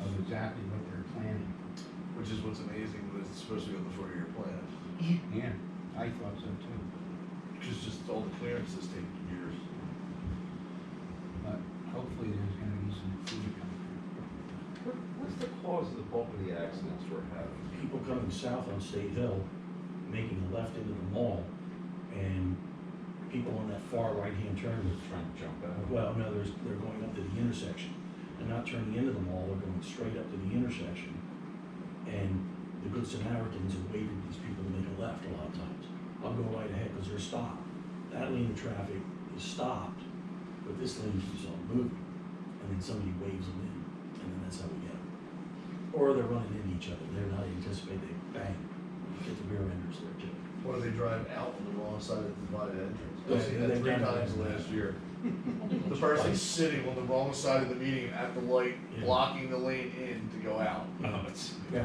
of exactly what they're planning. Which is what's amazing, that it's supposed to be on the 4-year plan. Yeah, I thought so too. Because just all the clearances take years. But hopefully there's gonna be some food coming What's the cause of the bulk of the accidents we're having? People coming south on State Hill, making a left into the mall, and people on that far right-hand turn. Trying to jump out. Well, no, they're going up to the intersection. And not turning into the mall, they're going straight up to the intersection. And the Good Samaritans have waited for these people to make a left a lot of times. I'll go right ahead because they're stopped. That lane of traffic is stopped, but this lane keeps on moving. And then somebody waves them in, and then that's how we get them. Or they're running into each other. They're not anticipating, they bang. You get the rear enders there too. Or they drive out on the wrong side of the divided entrance. Yeah, I've seen that they've 3 done that. times last year. The person's sitting on the wrong side of the meeting at the light, Yeah. blocking the lane in to go out. Oh, Yeah.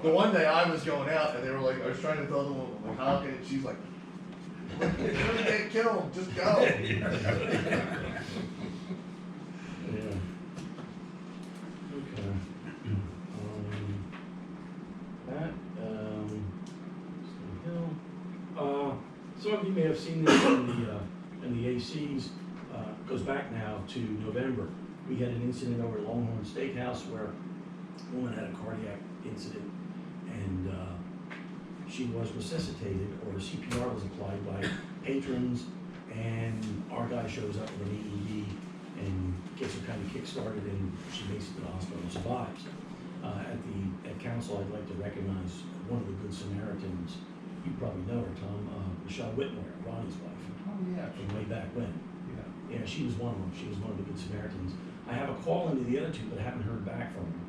The one day I was going out and they were like, I was trying to tell them, like, how can, she's like, you're gonna get killed, just go. Yeah. Okay. That, Stony Hill. Some of you may have seen this in the ACs, goes back now to November. We had an incident over at Longhorn Steakhouse where a woman had a cardiac incident and, she was resuscitated, or CPR was applied by patrons, and our guy shows up with an AED and gets her kind of kick-started, and she makes it to the hospital and survives. At council, I'd like to recognize one of the Good Samaritans. You probably know her, Tom, Michelle Whitmore, Ronnie's wife, Oh, yeah. from way back when. Yeah. Yeah, she was one of them. She was one of the Good Samaritans. I have a call into the other two, but I haven't heard back from them.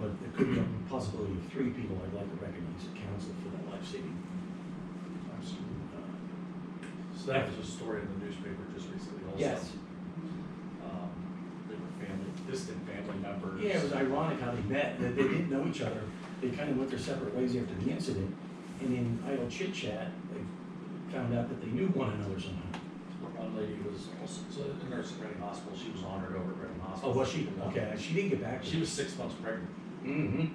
But there could be a possibility of 3 people I'd like to recognize at council for that life-saving. So that was a story in the newspaper just recently also. Yes. They were distant family members. Yeah, it was ironic how they met. They didn't know each other. They kind of went their separate ways after the incident. And in idle chit-chat, they found out that they knew one another somehow. One lady was also a nurse at Reading Hospital. She was honored over at Reading Oh, Hospital. was she? Okay, she didn't get back to She you. was 6 months pregnant. Mm-hmm.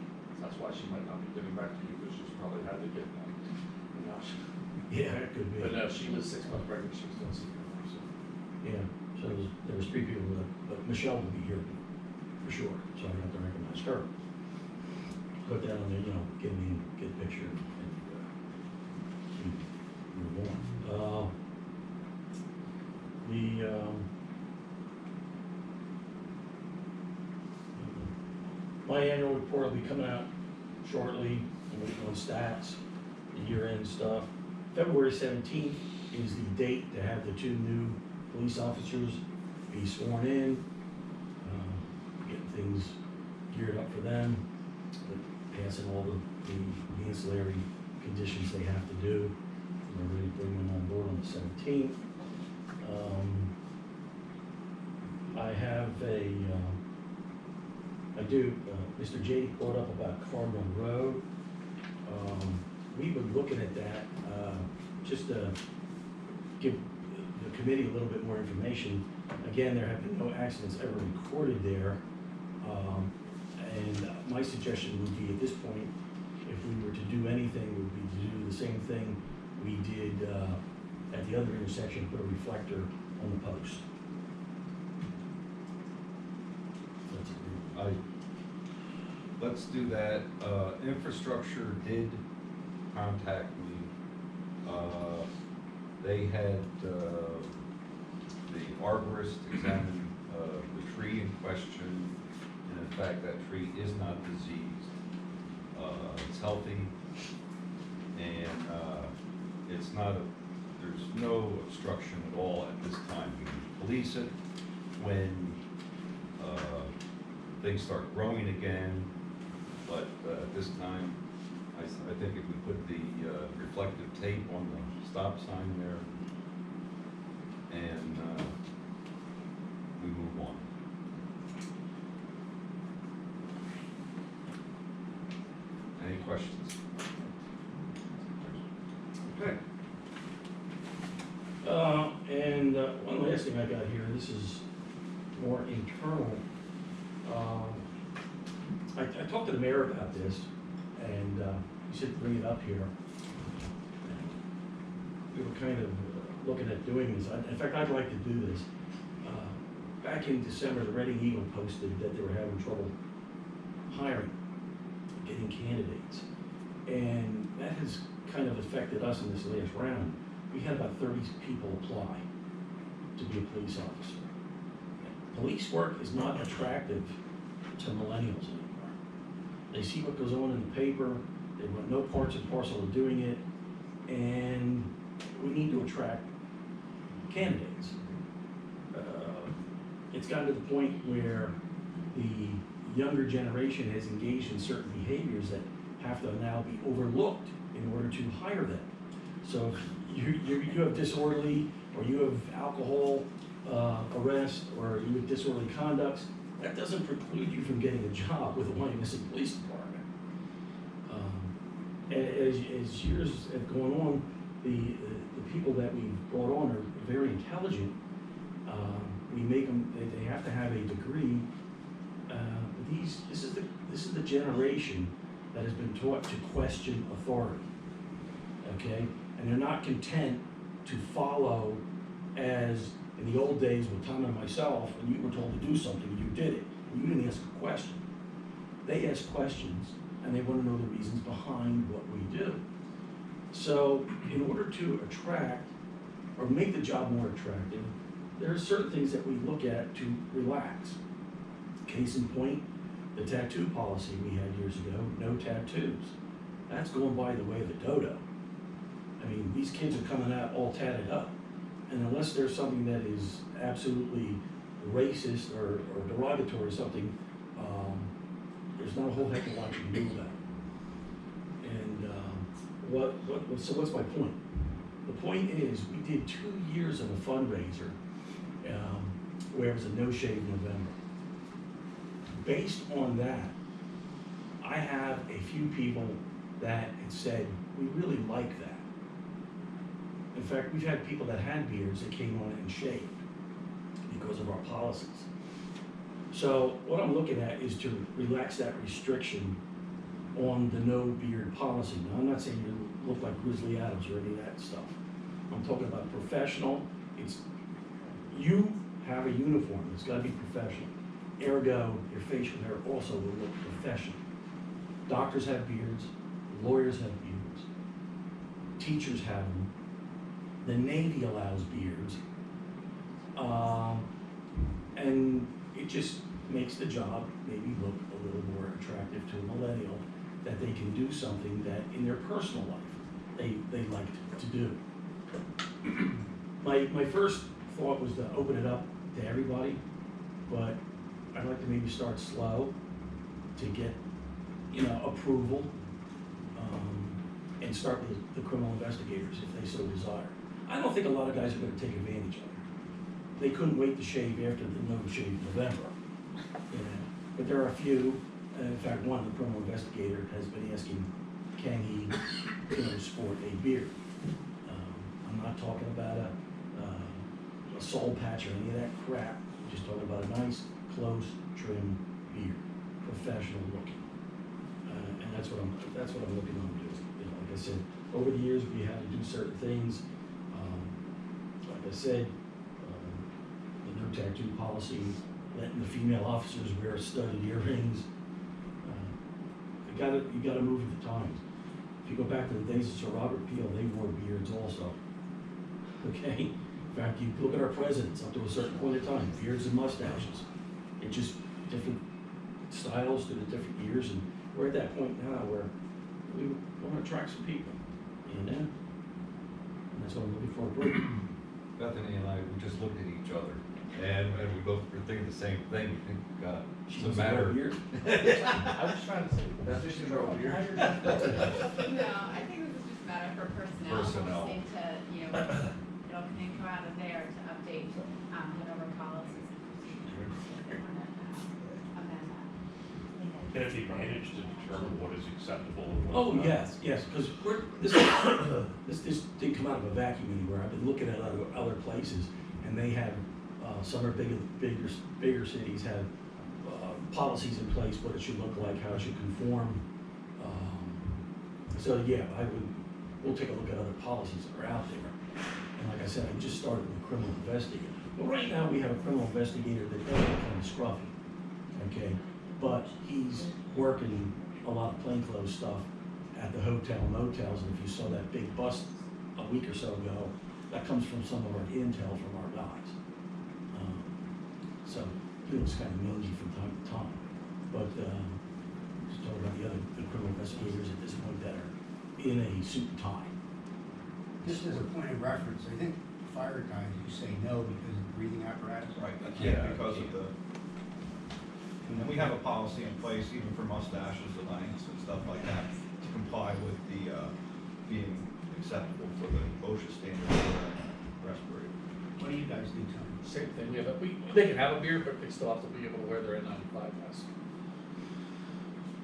That's why she might not be getting back to you, because she's probably had to get one. No, Yeah, it could be. but no, she was 6 months pregnant. She was doing CPR. So. Yeah, so there was 3 people, but Michelle will be here for sure, so I have to recognize her. Put that on there, get a picture and move on. My annual report will be coming out shortly. I'm waiting on stats, the year-end stuff. February 17th is the date to have the 2 new police officers be sworn in, getting things geared up for them, passing all the ancillary conditions they have to do. We're ready to bring them on board on the 17th. Mr. J brought up about Cardinal Road. We've been looking at that, just to give the committee a little bit more information. Again, there have been no accidents ever recorded there. And my suggestion would be at this point, if we were to do anything, would be to do the same thing we did at the other intersection, put a reflector on the post. Let's do that. Infrastructure did contact me. They had, the arborist examine, the tree in question, and in fact, that tree is not diseased. It's healthy, and, it's not, there's no obstruction at all at this time. We can police it when, things start growing again, but at this time, I think if we put the reflective tape on the stop sign there and we move on. Any questions? Okay. And one last thing I got here, this is more internal. I talked to the mayor about this, and he said to bring it up here. We were kind of looking at doing this. In fact, I'd like to do this. Back in December, the Reading Eagle posted that they were having trouble hiring, getting candidates. And that has kind of affected us in this last round. We had about 30 people apply to be a police officer. police work is not attractive to millennials anymore. They see what goes on in the paper, they want no parts and parcel of doing it, and we need to attract candidates. It's gotten to the point where the younger generation has engaged in certain behaviors that have to now be overlooked in order to hire them. So if you have disorderly, or you have alcohol arrest, or you have disorderly conducts, that doesn't preclude you from getting a job with the Wyomissing Police Department. As years have gone on, the people that we've brought on are very intelligent. We make them, they have to have a degree. This is the generation that has been taught to question authority, okay? And they're not content to follow, as in the old days with Tom and myself, when you were told to do something, you did it, and you didn't ask a question. They ask questions, and they want to know the reasons behind what we do. So in order to attract, or make the job more attractive, there are certain things that we look at to relax. Case in point, the tattoo policy we had years ago, no tattoos. That's going by the way of the dodo. I mean, these kids are coming out all tatted up. And unless there's something that is absolutely racist or derogatory or something, there's not a whole heck of a lot you can do about it. And so what's my point? The point is, we did 2 years of a fundraiser where it was a No Shave November. Based on that, I have a few people that had said, we really like that. In fact, we've had people that had beards that came on and shaved because of our policies. So what I'm looking at is to relax that restriction on the no beard policy. Now, I'm not saying you look like Grizzly Adams or any of that stuff. I'm talking about professional. You have a uniform, it's gotta be professional. Ergo, your facial hair also will look professional. Doctors have beards, lawyers have beards, teachers have them. The Navy allows beards. And it just makes the job maybe look a little more attractive to a millennial, that they can do something that in their personal life they like to do. My first thought was to open it up to everybody, but I'd like to maybe start slow to get, approval, and start with the criminal investigators if they so desire. I don't think a lot of guys are going to take advantage of it. They couldn't wait to shave after the No Shave November, but there are a few. In fact, one, the criminal investigator, has been asking, can he, sport a beard? I'm not talking about a soul patch or any of that crap. I'm just talking about a nice, close, trim beard, professional looking. And that's what I'm looking on to do. Like I said, over the years we had to do certain things. Like I said, the no tattoo policy, letting the female officers wear studded earrings. You gotta move with the times. If you go back to the days of Sir Robert Peel, they wore beards also. Okay? In fact, you look at our presidents up to a certain point in time, beards and mustaches. It's just different styles through the different years, and we're at that point now where we want to attract some people, and that's what I'm looking for. Bethany and I, we just looked at each other, and we both were thinking the same thing. We think, She it's a was a matter. beard. I was trying to say, that's just a girl here. No, I think this is just a matter for personnel. Personnel. Just need to, it'll can come out of there to update, whatever policies and procedures. If they want to amend that. Can it be managed to determine what is acceptable and what's Oh, not? yes, because this didn't come out of a vacuum anywhere. I've been looking at other places, and they have, some are bigger cities have policies in place, what it should look like, how it should conform. So yeah, we'll take a look at other policies that are out there. And like I said, I just started with a criminal investigator. But right now we have a criminal investigator that does look kind of scruffy, okay? But he's working a lot of plainclothes stuff at the hotel motels, and if you saw that big bust a week or so ago, that comes from some of our intel from our guys. So he looks kind of mangy from time to time. But, just talking about the other the criminal investigators at this point that are in a suit and tie. Just as a point of reference, I think fire guys, you say no because of breathing apparatus. Right, that's Yeah. because of the, and then we have a policy in place even for mustaches, the lengths and stuff like that, to comply with the, being acceptable for the OSHA standard for respirator. What do you guys do, Tony? Same thing, they can have a beer, but they still have to be able to wear their N95 mask.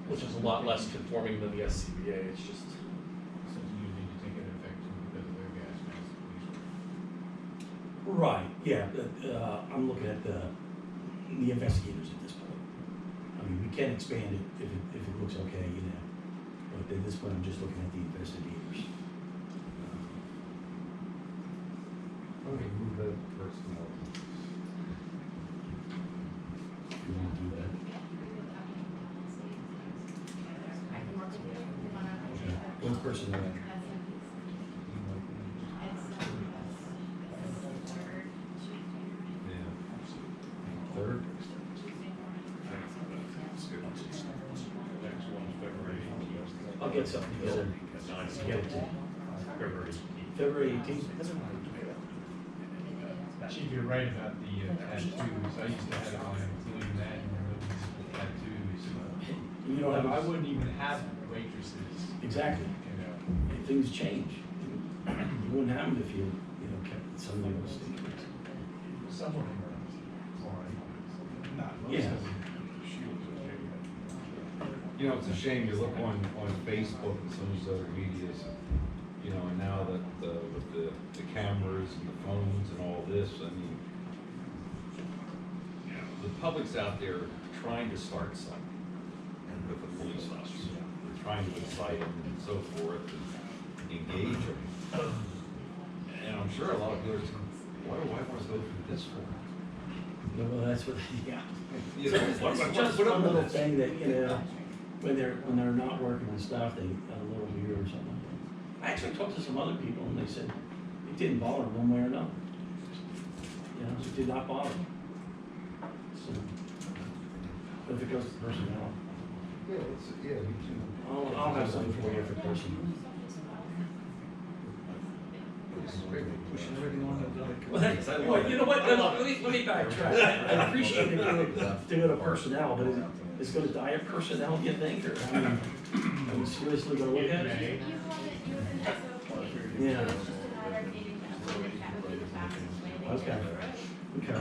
Which is a lot less conforming than the SCBA, it's just, So do you need to take it effective because of their gas masks that police wear? Right, yeah, I'm looking at the investigators at this point. I mean, we can expand it if it looks okay, you know, but at this point, I'm just looking at the investigators. Okay, move the personnel. You want to do that? I can work with you, you wanna? One person, It's, third Tuesday. Yeah. third? Next one's February 18th. I'll get something together. Get it to you. February 18th. February 18th? Chief, you're right about the tattoos. I used to have on including that and those tattoos. You don't have, I wouldn't even have waitresses, exactly. you know. Things change. You wouldn't have them if you kept some of those things. Some of them are all right. Not most Yeah. of them. You know, it's a shame, you look on Facebook and some of these other medias, you know, and now that with the cameras and the phones and all this, I mean, the public's out there trying to start something with the police officers. They're trying to incite them and so forth and engage them. And I'm sure a lot of people are saying, why do I want to go through this for? Well, that's what, yeah. You know, It's just one little thing that, you know, when they're not working on stuff, they got a little beer or something like that. I actually talked to some other people and they said it didn't bother them one way or another. You know, it did not bother them. So, but if it goes to personnel, Yeah, me too. I'll have something for you for personnel. Pushing everything on those other Well, thanks. Well, you know what, let me backtrack. I appreciate it to go to personnel, but is it gonna die of personnel, do you think, or, I mean, are we seriously gonna look at it? Yeah. It's just a matter of needing to update that with the facts and planning. Okay. Okay.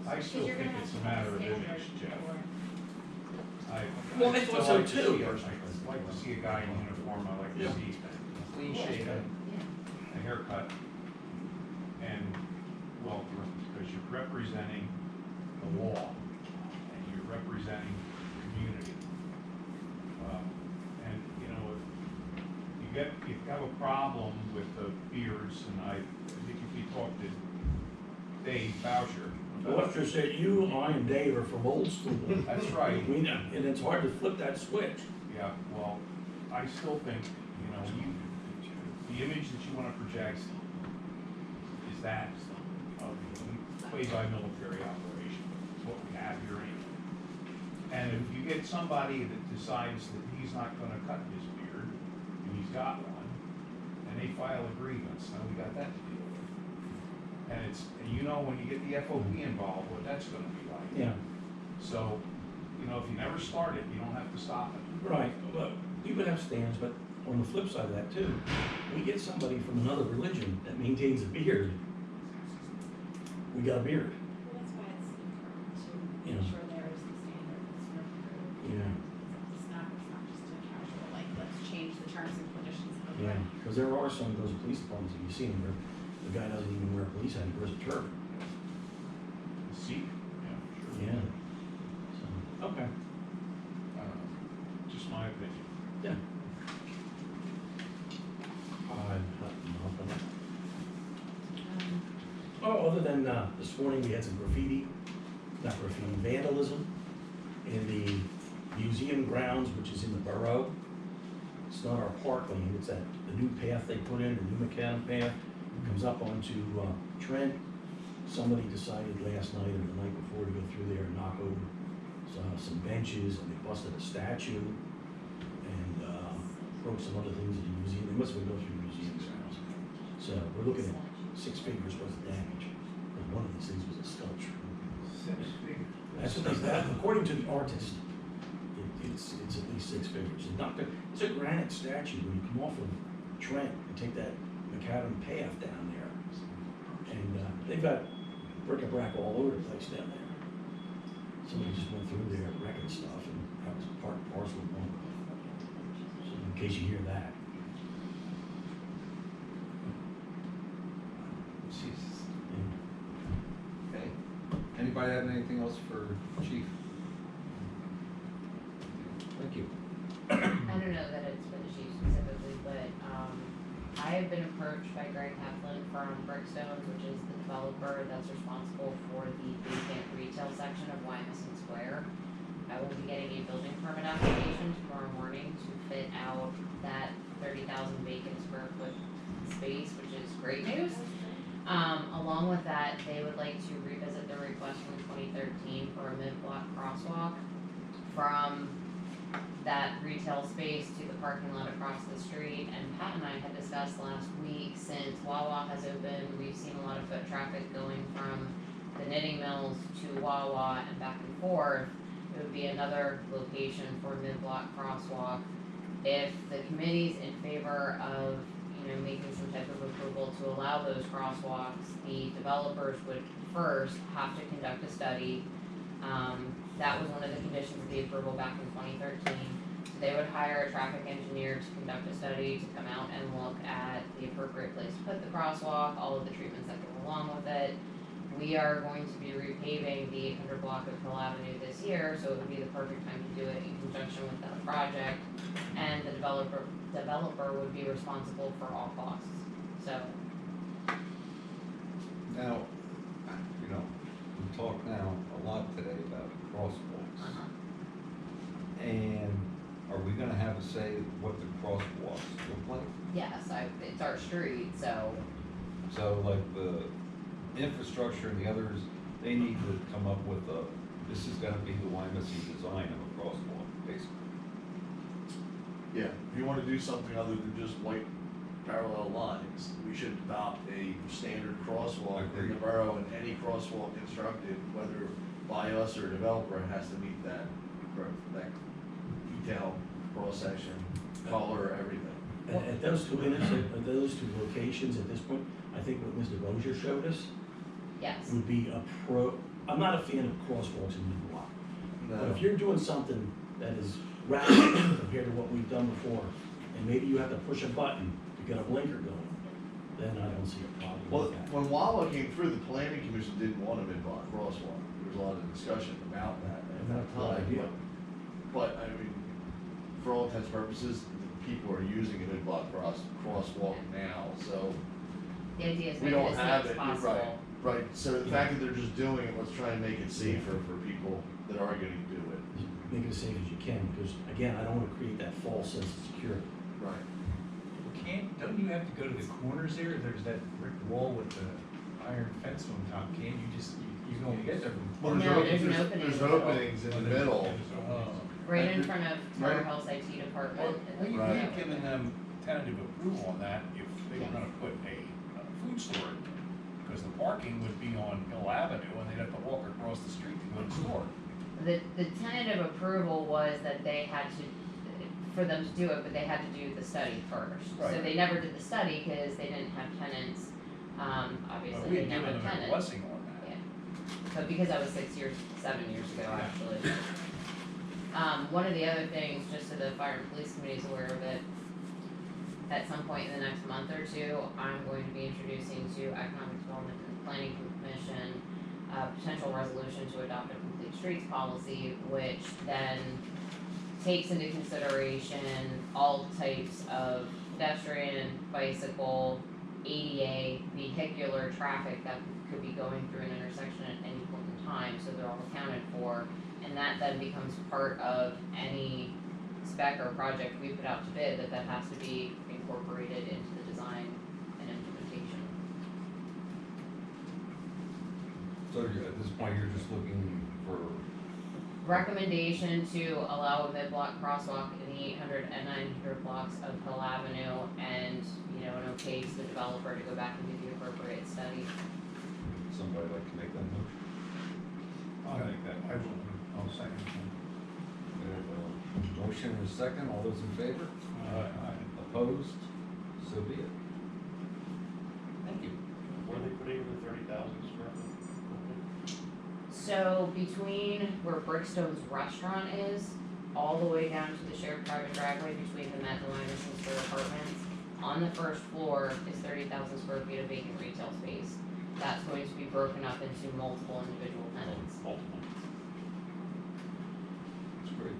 I still think it's a matter of image, Jeff. Well, I thought so too. I'd like to see a guy in uniform, I like to see clean shaven, a haircut, and well groomed, because you're representing the law, and you're representing the community. And, you know, if you have a problem with the beards, and I think if you talk to Dave Boucher. Well, let's just say you, I, and Dave are from old school. That's right. We know, and it's hard to flip that switch. Yeah, well, I still think, you know, the image that you wanna project is that of a quasi-military operation, is what we have here anyway. And if you get somebody that decides that he's not gonna cut his beard, and he's got one, and they file a grievance, now we got that to deal with. And you know, when you get the FOP involved, what that's gonna be like. Yeah. So, you know, if you never start it, you don't have to stop it. Right, well, we would have stands, but on the flip side of that too, we get somebody from another religion that maintains a beard, we got a beard. Well, that's why it's important to Yeah. make sure there is the standard that's approved. Yeah. It's not just a casual, like, let's change the terms and conditions of the. Yeah, because there are some of those police departments that you see them where the guy doesn't even wear a police hat, he wears a turban. Sikh, yeah, sure. Yeah. So, okay. I don't know, just my opinion. Yeah. Nothing. Oh, other than, this morning we had some vandalism in the museum grounds, which is in the borough. It's not our park lane, it's the new path they put in, the new macadam path, comes up onto, Trent. Somebody decided last night or the night before to go through there some benches, and they busted a statue, and, broke some other things at the museum. They must have been going through the museum's house. So we're looking at 6 figures worth of damage, and one of these things was a sculpture. 6 figures. That's what they, according to the artist, it's at least 6 figures. It's a granite statue when you come off of Trent and take that macadam path down there. And they've got bric-a-brac all over the place down there. Somebody just went through there wrecking stuff, and that was part and parcel of one. So in case you hear that. Jesus. Yeah. Okay. Anybody have anything else for Chief? Thank you. I don't know that it's for the chief specifically, but, I have been approached by Greg Heflin from Brickstones, which is the developer that's responsible for the vacant retail section of Wyomissing Square. I will be getting a building permit application tomorrow morning to fit out that 30,000 vacant square foot space, which is great news. Along with that, they would like to revisit the request from 2013 for a mid-block crosswalk from that retail space to the parking lot across the street. And Pat and I had discussed last week, since Wawa has opened, we've seen a lot of foot traffic going from the knitting mills to Wawa and back and forth. It would be another location for a mid-block crosswalk. If the committee's in favor of, making some type of approval to allow those crosswalks, the developers would first have to conduct a study. That was one of the conditions of the approval back in 2013. They would hire a traffic engineer to conduct a study to come out and look at the appropriate place to put the crosswalk, all of the treatments that go along with it. We are going to be repaving the 800 block of Hill Avenue this year, so it would be the perfect time to do it in conjunction with that project. And the developer would be responsible for all costs, so. Now, we talked now a lot today about crosswalks. And are we gonna have a say what the crosswalks look like? Yes, it's our street, so. So like the infrastructure and the others, they need to come up with this is gonna be the Wyomissing design of a crosswalk, basically. Yeah, if you wanna do something other than just white parallel lines, we should adopt a standard crosswalk in the Agreed. borough, and any crosswalk constructed, whether by us or a developer, has to meet that detail, cross-section, color, everything. At those two locations at this point, I think what Mr. Bozier showed us Yes, would be I'm not a fan of crosswalks in mid-block. But No. if you're doing something that is radical compared to what we've done before, and maybe you have to push a button to get a blinker going, then I don't see a problem Well, with that. when Wawa came through, the planning commission didn't want a mid-block crosswalk. There was a lot of discussion about that at that Good time. idea. But, I mean, for all intents and purposes, the people are using a mid-block crosswalk now, so the idea is we make it don't as have safe as it, you're possible. right. Right, so the fact that they're just doing it, let's try and make it safer for people that are gonna do it. Make it as safe as you can, because again, I don't wanna create that false sense of security. Right. Don't you have to go to the corners there? There's that brick wall with the iron fence on top. Can't you just, you can only get there from. Well, No, there's an opening. There's openings in the middle. Right in front of Tower Right. Hill's IT department. Well, you Right. could have given them tentative approval on that if they were gonna put a food store in there. Because the parking would be on Hill Avenue and they'd have to walk across the street to go to the store. The tentative approval was that they had to, for them to do it, but they had to do the study first. So Right. they never did the study because they didn't have tenants, But obviously we they had never given had them a tenants. blessing on that. Yeah, but because that was 7 years ago, Yeah. actually. One of the other things, just so the fire and police committee is aware of it, at some point in the next month or two, I'm going to be introducing to Economic Development and Planning Commission a potential resolution to adopt a complete streets policy, which then takes into consideration all types of pedestrian, bicycle, ADA, vehicular traffic that could be going through an intersection at any point in time, so they're all accounted for. And that then becomes part of any spec or project we put out to bid, that has to be incorporated into the design and implementation. So at this point, you're just looking for recommendation to allow a mid-block crosswalk in the 800 and 900 blocks of Hill Avenue, and, you know, an okay to the developer to go back and do the appropriate study. Somebody like to make that motion? I'll make that. I will. I'll second We have a motion and a second, all those in favor? Opposed? So be it. Thank you. Where are they putting in the 30,000 square foot? So between where Brickstone's restaurant is, all the way down to the shared private driveway between the Met and Wyomissing Square Apartments, on the first floor is 30,000 square feet of vacant retail space. That's going to be broken up into multiple individual tenants. Multiple. That's great.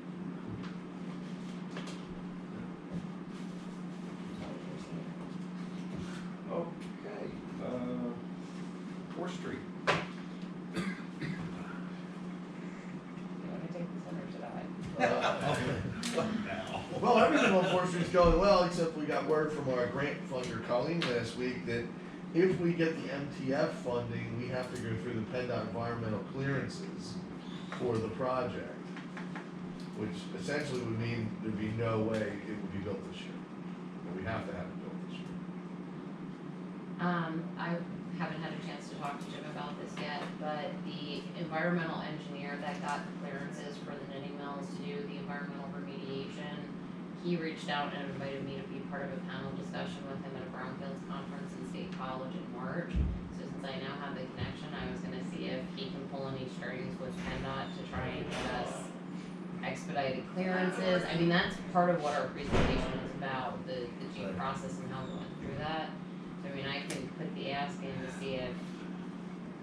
Okay, 4th Street. You want to take this one or should I? Well, everything on 4th Street's going well, except we got word from our grant funder Colleen last week that if we get the MTF funding, we have to go through the PennDOT environmental clearances for the project, which essentially would mean there'd be no way it would be built this year. But we have to have it built this year. I haven't had a chance to talk to Jim about this yet, but the environmental engineer that got the clearances for the knitting mills to do the environmental remediation, he reached out and invited me to be part of a panel discussion with him at a Brownfields conference in State College in March. So since I now have the connection, I was gonna see if he can pull any strings with PennDOT to try and get us expedited clearances. I mean, that's part of what our presentation is about, the G process and how we went through that. So I mean, I can put the ask in to see if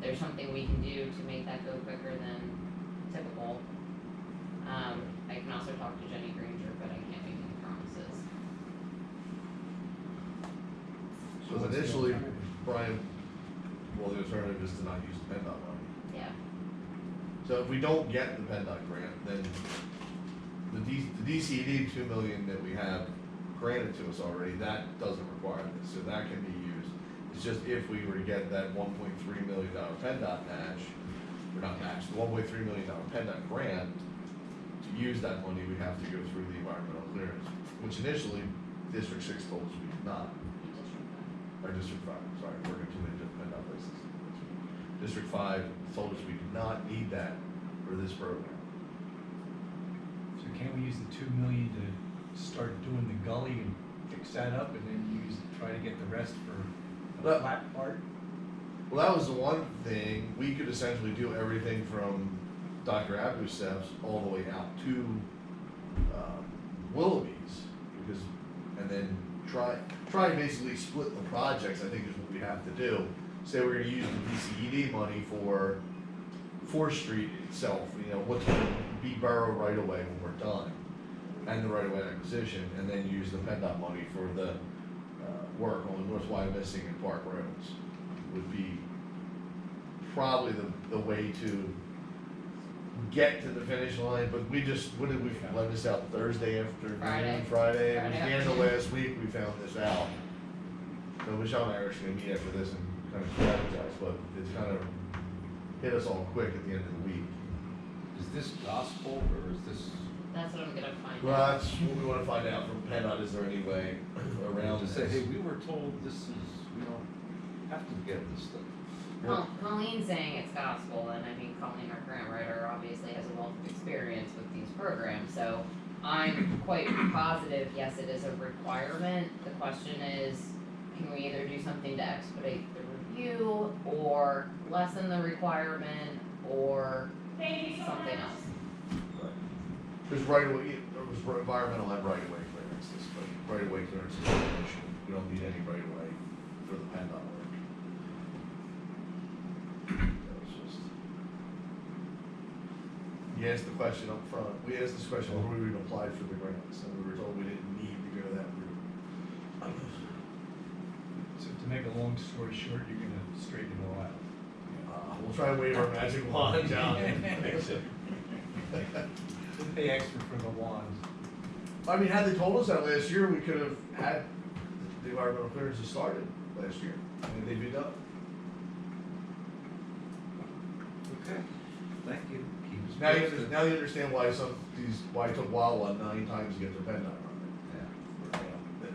there's something we can do to make that go quicker than typical. I can also talk to Jenny Granger, but I can't make any promises. So initially, Brian, well, the alternative is to not use the PennDOT money. Yeah. So if we don't get the PennDOT grant, then the DCED 2 million that we have granted to us already, that doesn't require this, so that can be used. It's just if we were to get that $1.3 million PennDOT match, or not match, the $1.3 million PennDOT grant, to use that money, we have to go through the environmental clearance, which initially District 6 told us we could not. Or District 5, sorry, we're going to too many different PennDOT places. District 5 told us we did not need that for this program. So can't we use the 2 million to start doing the gully and fix that up and then try to get the rest for the Well- flat part? Well, that was the one thing, we could essentially do everything from Dr. Abu's steps all the way out to Willoughby's, because, and then try and basically split the projects, I think is what we have to do. Say we're gonna use the DCED money for 4th Street itself, you know, what's gonna be borough right away when we're done, and the right of way acquisition, and then use the PennDOT money for the work on North Wyomissing and Park Roads would be probably the way to get to the finish line, but we just, what did we let this out Thursday afternoon, Friday? It was the end of last week we found this out. So Michelle and I are actually gonna meet after this and kind of strategize, but it's kind of hit us all quick at the end of the week. Is this gospel or is this? That's what I'm gonna find Well, out. that's what we wanna find out from PennDOT, is there any way around To this? say, hey, we were told this is, we don't have to get this stuff. Colleen's saying it's gospel, and I mean, Colleen, our grant writer, obviously has a wealth of experience with these programs, so I'm quite positive, yes, it is a requirement. The question is, can we either do something to expedite the review, or lessen the requirement, or something else? There's right away, there was environmental and right of way clearances, but right of way clearance is not an issue. We don't need any right of way for the PennDOT work. That was just. You asked the question up front, we asked this question when we even applied for the grants, and we were told we didn't need to go that route. So to make a long story short, you're gonna straighten it all out. We'll try and wave our magic wand, John. Pay extra for the wands. I mean, had they told us that last year, we could have had the environmental clearances started last year. I mean, they'd be done. Okay, thank you. Keep us now you understand why why it took Wawa 9 times to get their pen on Yeah. it.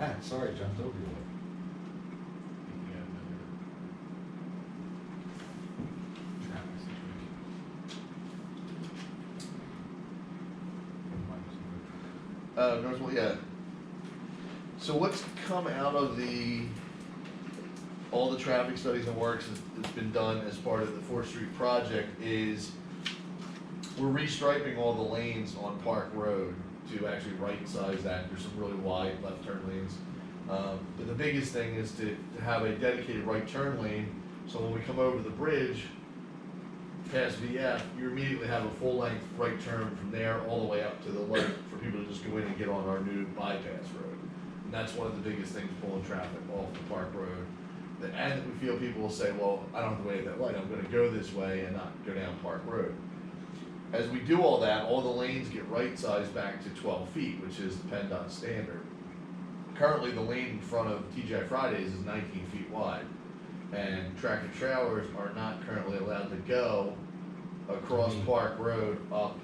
Ah, sorry, I jumped over you. Yeah, another traffic situation. Northwell, yeah. So what's come out of all the traffic studies and works that's been done as part of the 4th Street project is we're restriping all the lanes on Park Road to actually right size that. There's some really wide left turn lanes. But the biggest thing is to have a dedicated right turn lane, so when we come over the bridge, past VF, you immediately have a full length right turn from there all the way up to the light for people to just go in and get on our new bypass road. And that's one of the biggest things pulling traffic off the Park Road. And we feel people will say, well, I don't have to wait at that light, I'm gonna go this way and not go down Park Road. As we do all that, all the lanes get right sized back to 12 feet, which is the PennDOT standard. Currently, the lane in front of TGI Fridays is 19 feet wide, and tractor trailers are not currently allowed to go across Park Road up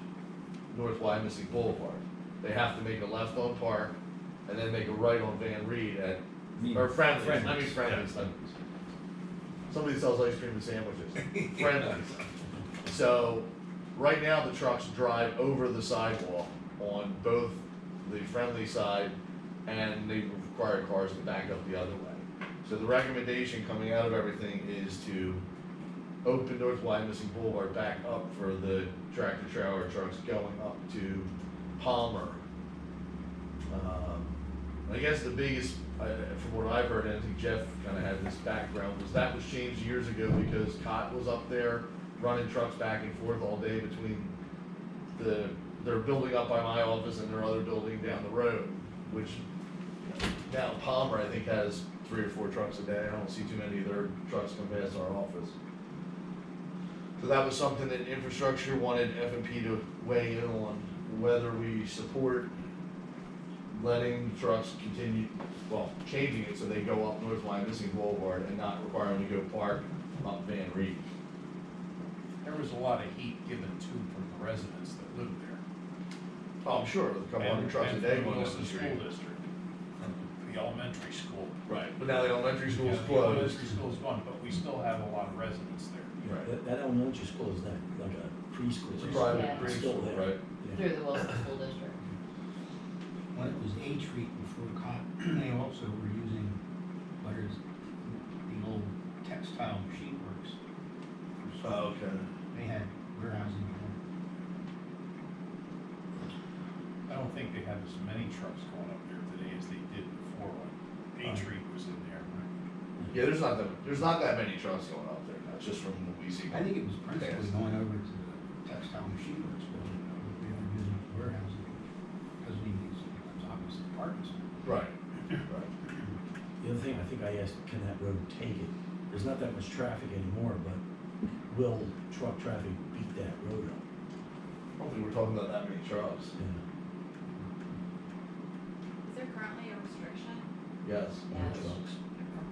North Wyomissing Boulevard. They have to make a left on Park, and then make a right on Van Reed Friendly's. Somebody sells ice cream and sandwiches. Friendly's. So, right now the trucks drive over the sidewalk on both the Friendly side, and they require cars to back up the other way. So the recommendation coming out of everything is to open North Wyomissing Boulevard back up for the tractor trailer trucks going up to Palmer. I guess the biggest, from what I've heard, and I think Jeff kind of had this background, was that was changed years ago because Cott was up there running trucks back and forth all day between their building up by my office and their other building down the road, which now Palmer, I think, has 3 or 4 trucks a day. I don't see too many of their trucks come past our office. So that was something that infrastructure wanted F&P to weigh in on, whether we support letting trucks continue, changing it so they go up North Wyomissing Boulevard and not requiring them to go park up Van Reed. There was a lot of heat given to from the residents that live there. Oh, I'm sure, a couple hundred trucks a day And from going the up the Wilson street. School District, from the elementary school. Right, but now the elementary school's Yeah, the closed. elementary school's gone, but we still have a lot of residents there. Right. That elementary school is like a preschool. It's a or private Yeah. something. It's still preschool, there. right? Yeah. Through the Wilson School District. When it was A Street before Cott, they also were using, the old textile machine works. Oh, okay. They had warehousing there. I don't think they have as many trucks going up there today as they did before when A Street was in there. Yeah, there's not that many trucks going up there, now, just from what we see. I think it was principally going over to the textile machine works building, they were using it for warehousing, because we need, it's obviously parking space. Right, right. The other thing, I think I asked, can that road take it? There's not that much traffic anymore, but will truck traffic beat that road up? I don't think we're talking about that many trucks. Yeah. Is there currently a restriction Yes. Yes. Trucks.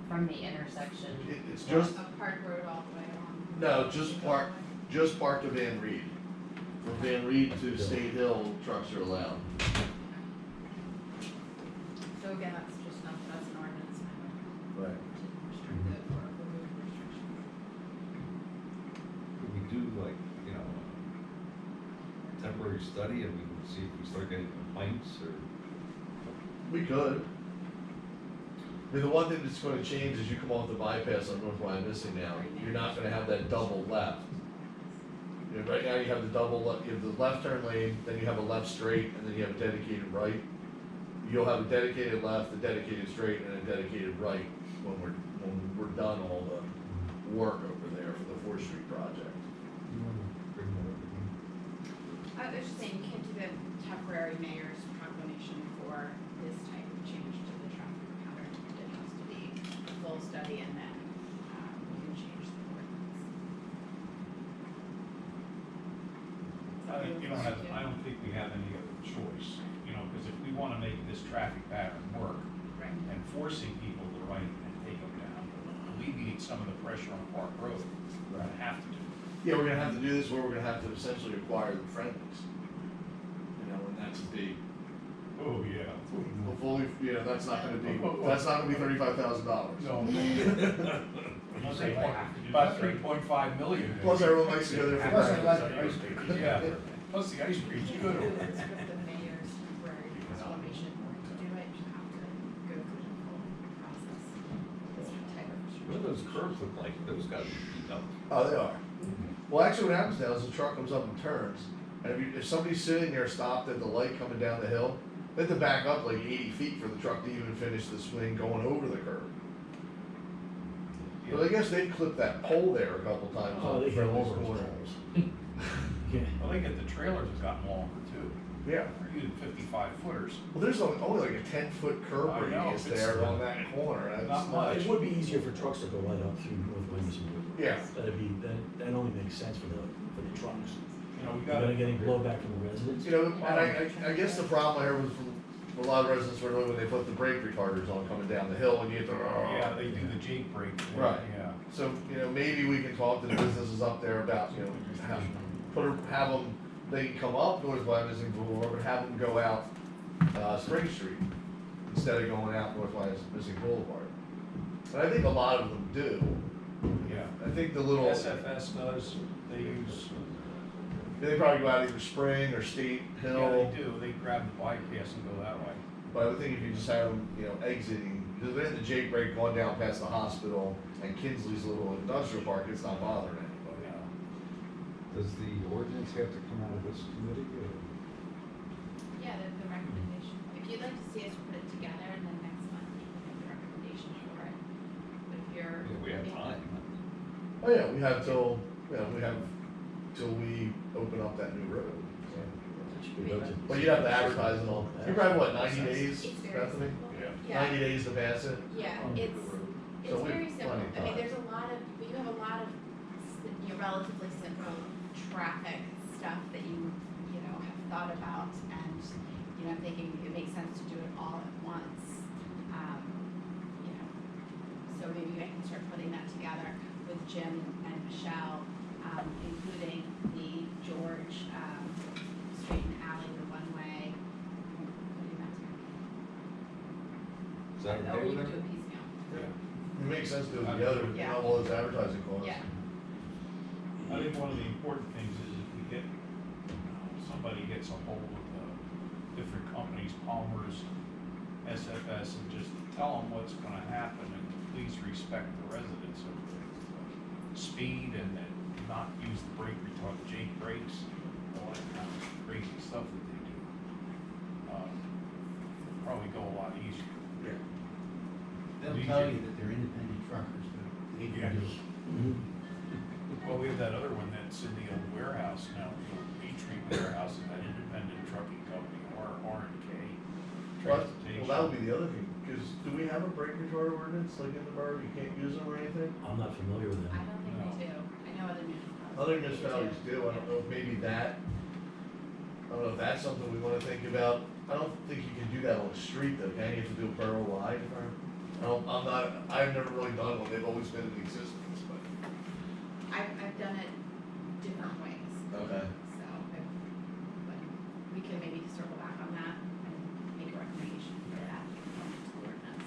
From the intersection. It's just, of Park Road all the way along? no, just park to Van Reed. From Van Reed to State Hill, trucks are allowed. So again, that's an ordinance matter. Right. To restrict it or remove restrictions. Could we do like, a temporary study and we can see if we start getting complaints or? We could. I mean, the one thing that's gonna change is you come off the bypass on North Wyomissing now, you're not gonna have that double left. You know, right now you have the you have the left turn lane, then you have a left straight, and then you have a dedicated right. You'll have a dedicated left, a dedicated straight, and a dedicated right when we're done all the work over there for the 4th Street project. You wanna bring that up again? I was just saying, you can't do the temporary mayor's proclamation for this type of change to the traffic pattern. It has to be a full study and then, we can change the ordinance. I don't think we have any other choice, because if we wanna make this traffic pattern work, Right. and forcing people to right and take them down, alleviate some of the pressure on Park Road, we're gonna have to do it. Yeah, we're gonna have to do this where we're gonna have to essentially acquire the friendlies. You know, and that's a big, Oh, yeah. hopefully, you know, that's not gonna be $35,000. No. You say about 3.5 million. Plus everyone likes to go there for Plus I breakfast. like ice cream. Yeah, plus the ice cream's good over there. It's with the mayor's temporary transformation board to do it, you have to go through the full process. This type of What do restriction. those curves look like? Those gotta be beat up. Oh, they are. Well, actually, what happens now is the truck comes up and turns, and if somebody's sitting there stopped at the light coming down the hill, they have to back up like 80 feet for the truck to even finish the swing going over the curb. But I guess they clipped that pole there a couple times Oh, on they the hit all friendly's those corner. poles. Yeah. Well, they get the trailers have gotten longer too. Yeah. They're using 55 footers. Well, there's only like a 10-foot curb I know, radius it's there on that corner. That's not much. It would be easier for trucks to go right up through North Wyomissing. Yeah. That only makes sense for the trucks. You know, we You're got gonna get any blowback from the residents? You know, and I guess the problem I heard was from a lot of residents were when they put the brake retarders on coming down the hill and you get the. Yeah, they do the Jake brake. thing, Right. Yeah. So, you know, maybe we can talk to the businesses up there about, you know, have them, they can come up North Wyomissing Boulevard, but have them go out, Spring Street instead of going out North Wyomissing Boulevard. And I think a lot of them do. Yeah. I think the little, SFS does, they use, they probably go out either Spring or State yeah, Hill. they do, they grab the bypass and go that way. But I would think if you just have them, you know, exiting, because they're in the Jake break going down past the hospital and Kinsley's little industrial park, it's not bothering anybody. Does the ordinance have to come out of this committee? Yeah, the recommendation, if you'd like to see us put it together and then next month you can make the recommendation for it. But if you're. Yeah, we have time. Oh yeah, we have till, you know, we have till we open up that new road. So. That should be relative- Well, you have to advertise it all. You're probably what, 90 days, It's very Bethany? simple. Yeah. Yeah. 90 days to pass it? Yeah, Oh, it's So we have very simple. plenty of I mean, time. there's a lot of, but you have a lot of, you know, relatively simple traffic stuff that you know, have thought about and, you know, I'm thinking it makes sense to do it all at once. You know, so maybe I can start putting that together with Jim and Michelle, including the George, Street and Alley, the one-way, putting that together. Is that Or okay you with can do them? it piecemeal. It makes sense to do it together, you Yeah. know, all those advertising costs. Yeah. I think one of the important things is if we get, somebody gets a hold of the different companies, Palmer's, SFS, and just tell them what's gonna happen, and please respect the residents of the speed and then not use the brake retard, Jake brakes, all that kind of crazy stuff that they do. Probably go a lot easier. Yeah. They'll tell you that they're independent truckers, but they Yeah. can do it. Well, we have that other one that's in the old warehouse now, the old Petrie warehouse, and that independent trucking company, R&K Well, Transportation. that would be the other thing, because do we have a brake retard ordinance, like in the borough, you can't use them or anything? I'm not familiar with I them. don't think we do. I know other municipalities. Other municipalities do, I don't know if maybe that, I don't know if that's something we wanna think about. I don't think you can do that on the street though, can you? You have to do a borough-wide? I've never really done one, they've always been in existence, but. I've done it different ways, Okay. so, but we can maybe circle back on that and make a recommendation for that ordinance.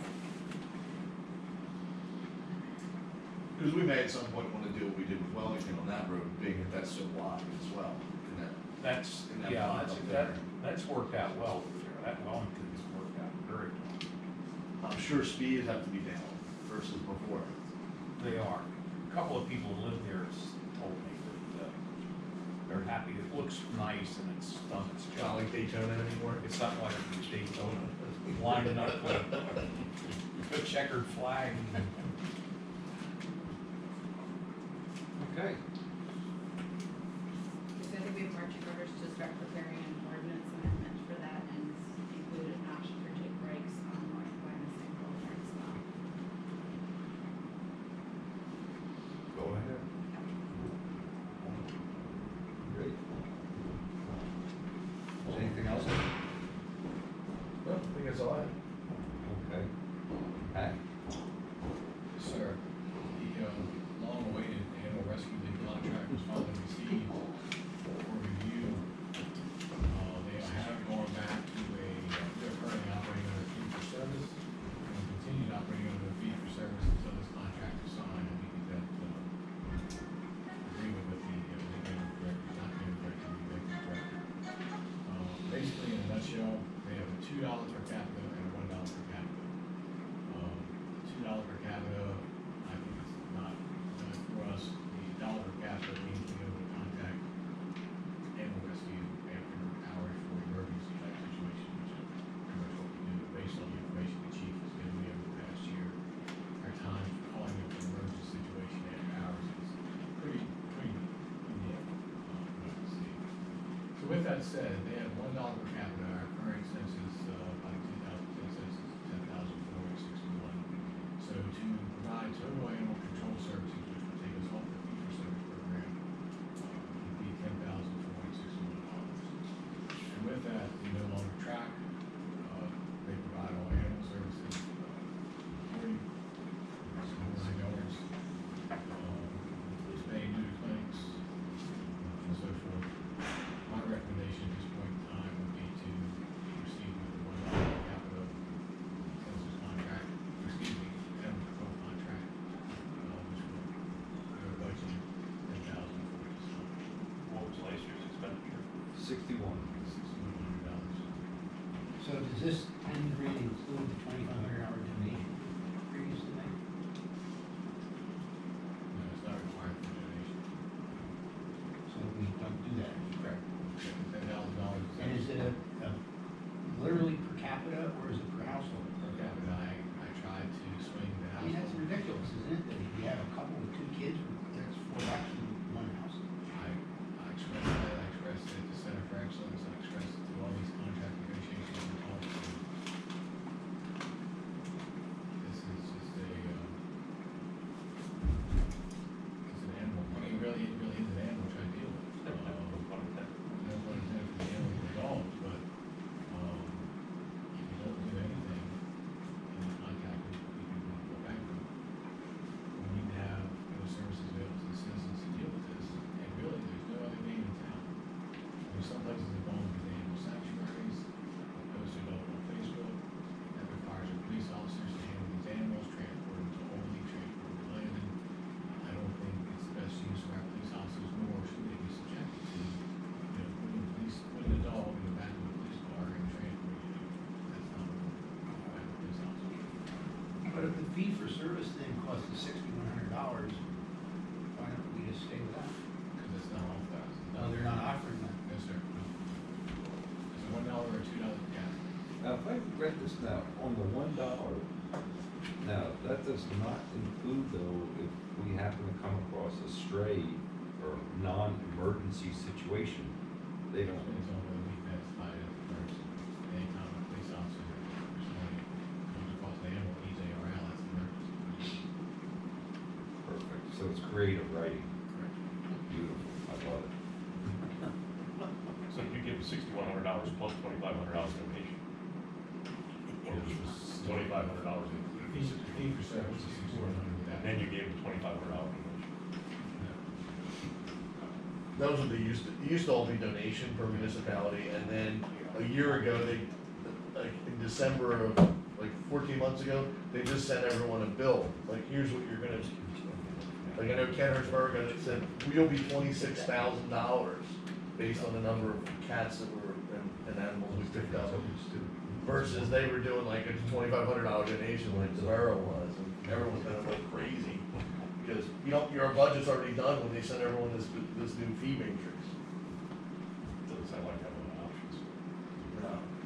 Because we may at some point wanna do what we did with Wellington on that road, being that that's so wide as well, and that. That's, in that yeah, block that's, up there. that's worked out well over there, that Wellington's worked out very well. I'm sure speeds have to be down versus before. They are. A couple of people who live there told me that, they're happy, it looks nice and it's done its It's not job. like Daytona anymore. It's not like Daytona, lining up with a checkered flag. Okay. So I think we have marching orders to start preparing an ordinance amendment for that and include an option for Jake brakes on North Wyomissing Boulevard as well. Go ahead. Great. Is anything else? No, I think that's all I have. Okay. Pat? Sir, the long-awaited animal rescue league contract was finally show, they have a $2 per capita and a $1 per capita. $2 per capita, I think it's not for us. The dollar per capita means we go to contact animal rescue after hours for emergency type situation, which is pretty much what we do based on the information the chief has given me over the past year. Our time for calling up an emergency situation after hours is pretty unique, what I can see. So with that said, they have $1 per capita. Our current census, by 2010 census, 10,461. So to provide total animal control services, which would take us off the fee-for-service program, would be $10,461. And with that, we no longer track. They provide all animal services, boarding, some yards, spay and neuter clinics, and so forth. My recommendation at this point in time would be to proceed with the $1 per capita census contract, animal control contract, which will, their budget, $10,040. What was last year's expenditure? 61. $6,100. So does this 10 grand include the $2,500 donation previously made? No, it's not required for donation. So we don't do that. Correct. $10,000. And is it a literally per capita or is it per household? Per capita, I tried to swing the I mean, that's household. ridiculous, isn't it? That if you have a couple with 2 kids, that's $4 in one house. I expressed that, I expressed it to Center for Excellence, I expressed it to all these contract negotiations we're talking to. This is just it's an animal, I mean, really, it really is an animal we're trying to deal with. No pun intended for the animals and the dogs, but, if you don't do anything, in the contact with people who go bankrupt, we need to have those services available to the citizens to deal with this, and really, there's no other game in town. There's some places that don't have animal sanctuaries, posted up on Facebook, that requires our police officers to handle these animals, transport them to Albany, transport them to Landon. I don't think it's the best use for our police officers, nor should they be subjected to, putting a dog in the back of a police car and transporting it. That's not what a police officer should do. But if the fee for service then costs us $6,100, why don't we just stay with that? Because it's not authorized. No, they're not offering that. No, sir. It's $1 or $2 per capita. Now, if I read this now, on the $1, now, that does not include though, if we happen to come across a stray or non-emergency situation, they don't. It's on whether we classify it as an emergency. Anytime a police officer or somebody comes across an animal, needs ARL, that's an emergency. Perfect, so it's creative writing, Correct. beautiful, I love it. So you give $6,100 plus $2,500 donation? Or just $2,500 included? Fee for service is $6,100 with that. And then you gave a $2,500 donation? Those are it used to all be donation per municipality, and then a year ago, like in December of, like 14 months ago, they just sent everyone a bill, like, here's what you're gonna, like, I know Kennersburg, and it said, we'll be $26,000 based on the number of cats that were, and animals we picked up. Versus they were doing like a $2,500 donation like the borough was, and everyone's gonna go crazy. Because, your budget's already done when they send everyone this new fee matrix. Doesn't sound like having options.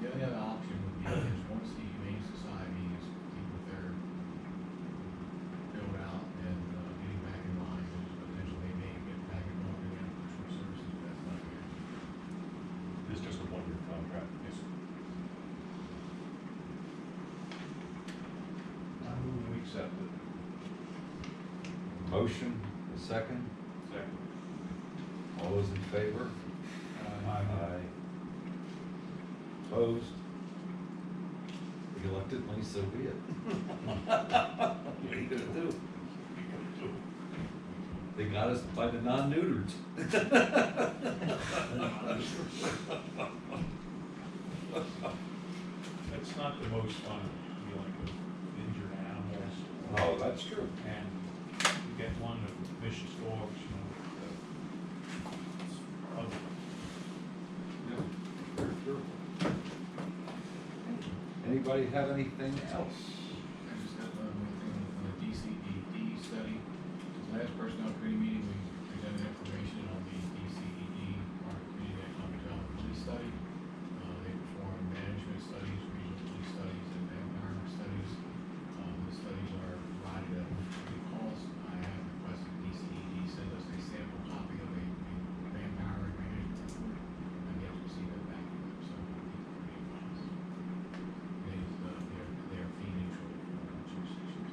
The only other option would be, is once the Humane Society is keep with their build out and getting back in line, there's potential they may get back in line again for services, but that's not guaranteed. It's just a one-year contract. Yes, sir. I move we accept it. Motion, a second, Second. all those in favor? Aye. Opposed? Reluctantly, so be it. What are you gonna do? They got us by the non-neutered. It's not the most fun dealing with injured animals. Oh, that's true. And you get one of vicious dogs, it's ugly. Yeah, very true. Anybody have anything else? I just got one thing on the DCED study. Last personnel committee meeting, we presented information on the DCED, our committee economic police study. They perform management studies, regional police studies, and manpower studies. The studies are provided at free cost. I have requested DCED send us a sample copy of a manpower and management report. I'm yet to receive that back from them, so I'll keep the committee advised. They're fee neutral for jurisdictions.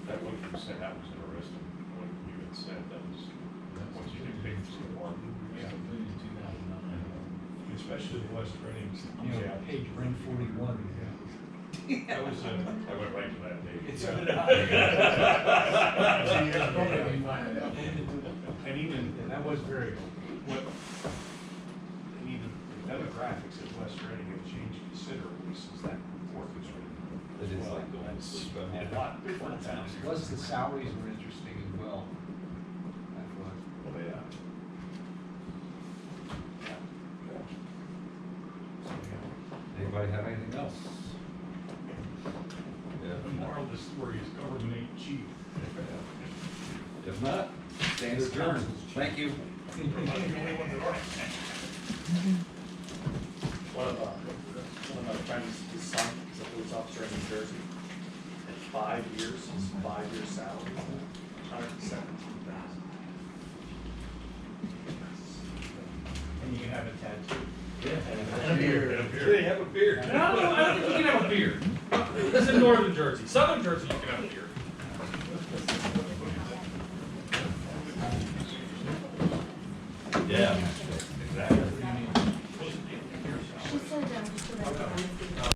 That one you said, that was interesting, what you had said, that was what you did pick through one. Yeah, completed in 2009. Especially the West Reading. Yeah. Page 141. That was, I went right to that date. It's Yeah. And even, and that was very, what, and even the demographics at West Reading have changed considerably since that report was written. It is like going to That's sleep a at lot different towns. Plus, the salaries were interesting as well. I thought. Oh, yeah. Anybody have anything else? The moral of the story is government ain't cheap. If not, stand adjourned. Thank you. We're not the only ones that are. One of my friends, his son is a police officer in New Jersey. And 5 years, his 5-year salary, $117,000. And you can have a tattoo. And a beard. They have a beard. No, I don't think you can have a beard. This is northern Jersey. Southern Jersey, you can have a beard. Yeah.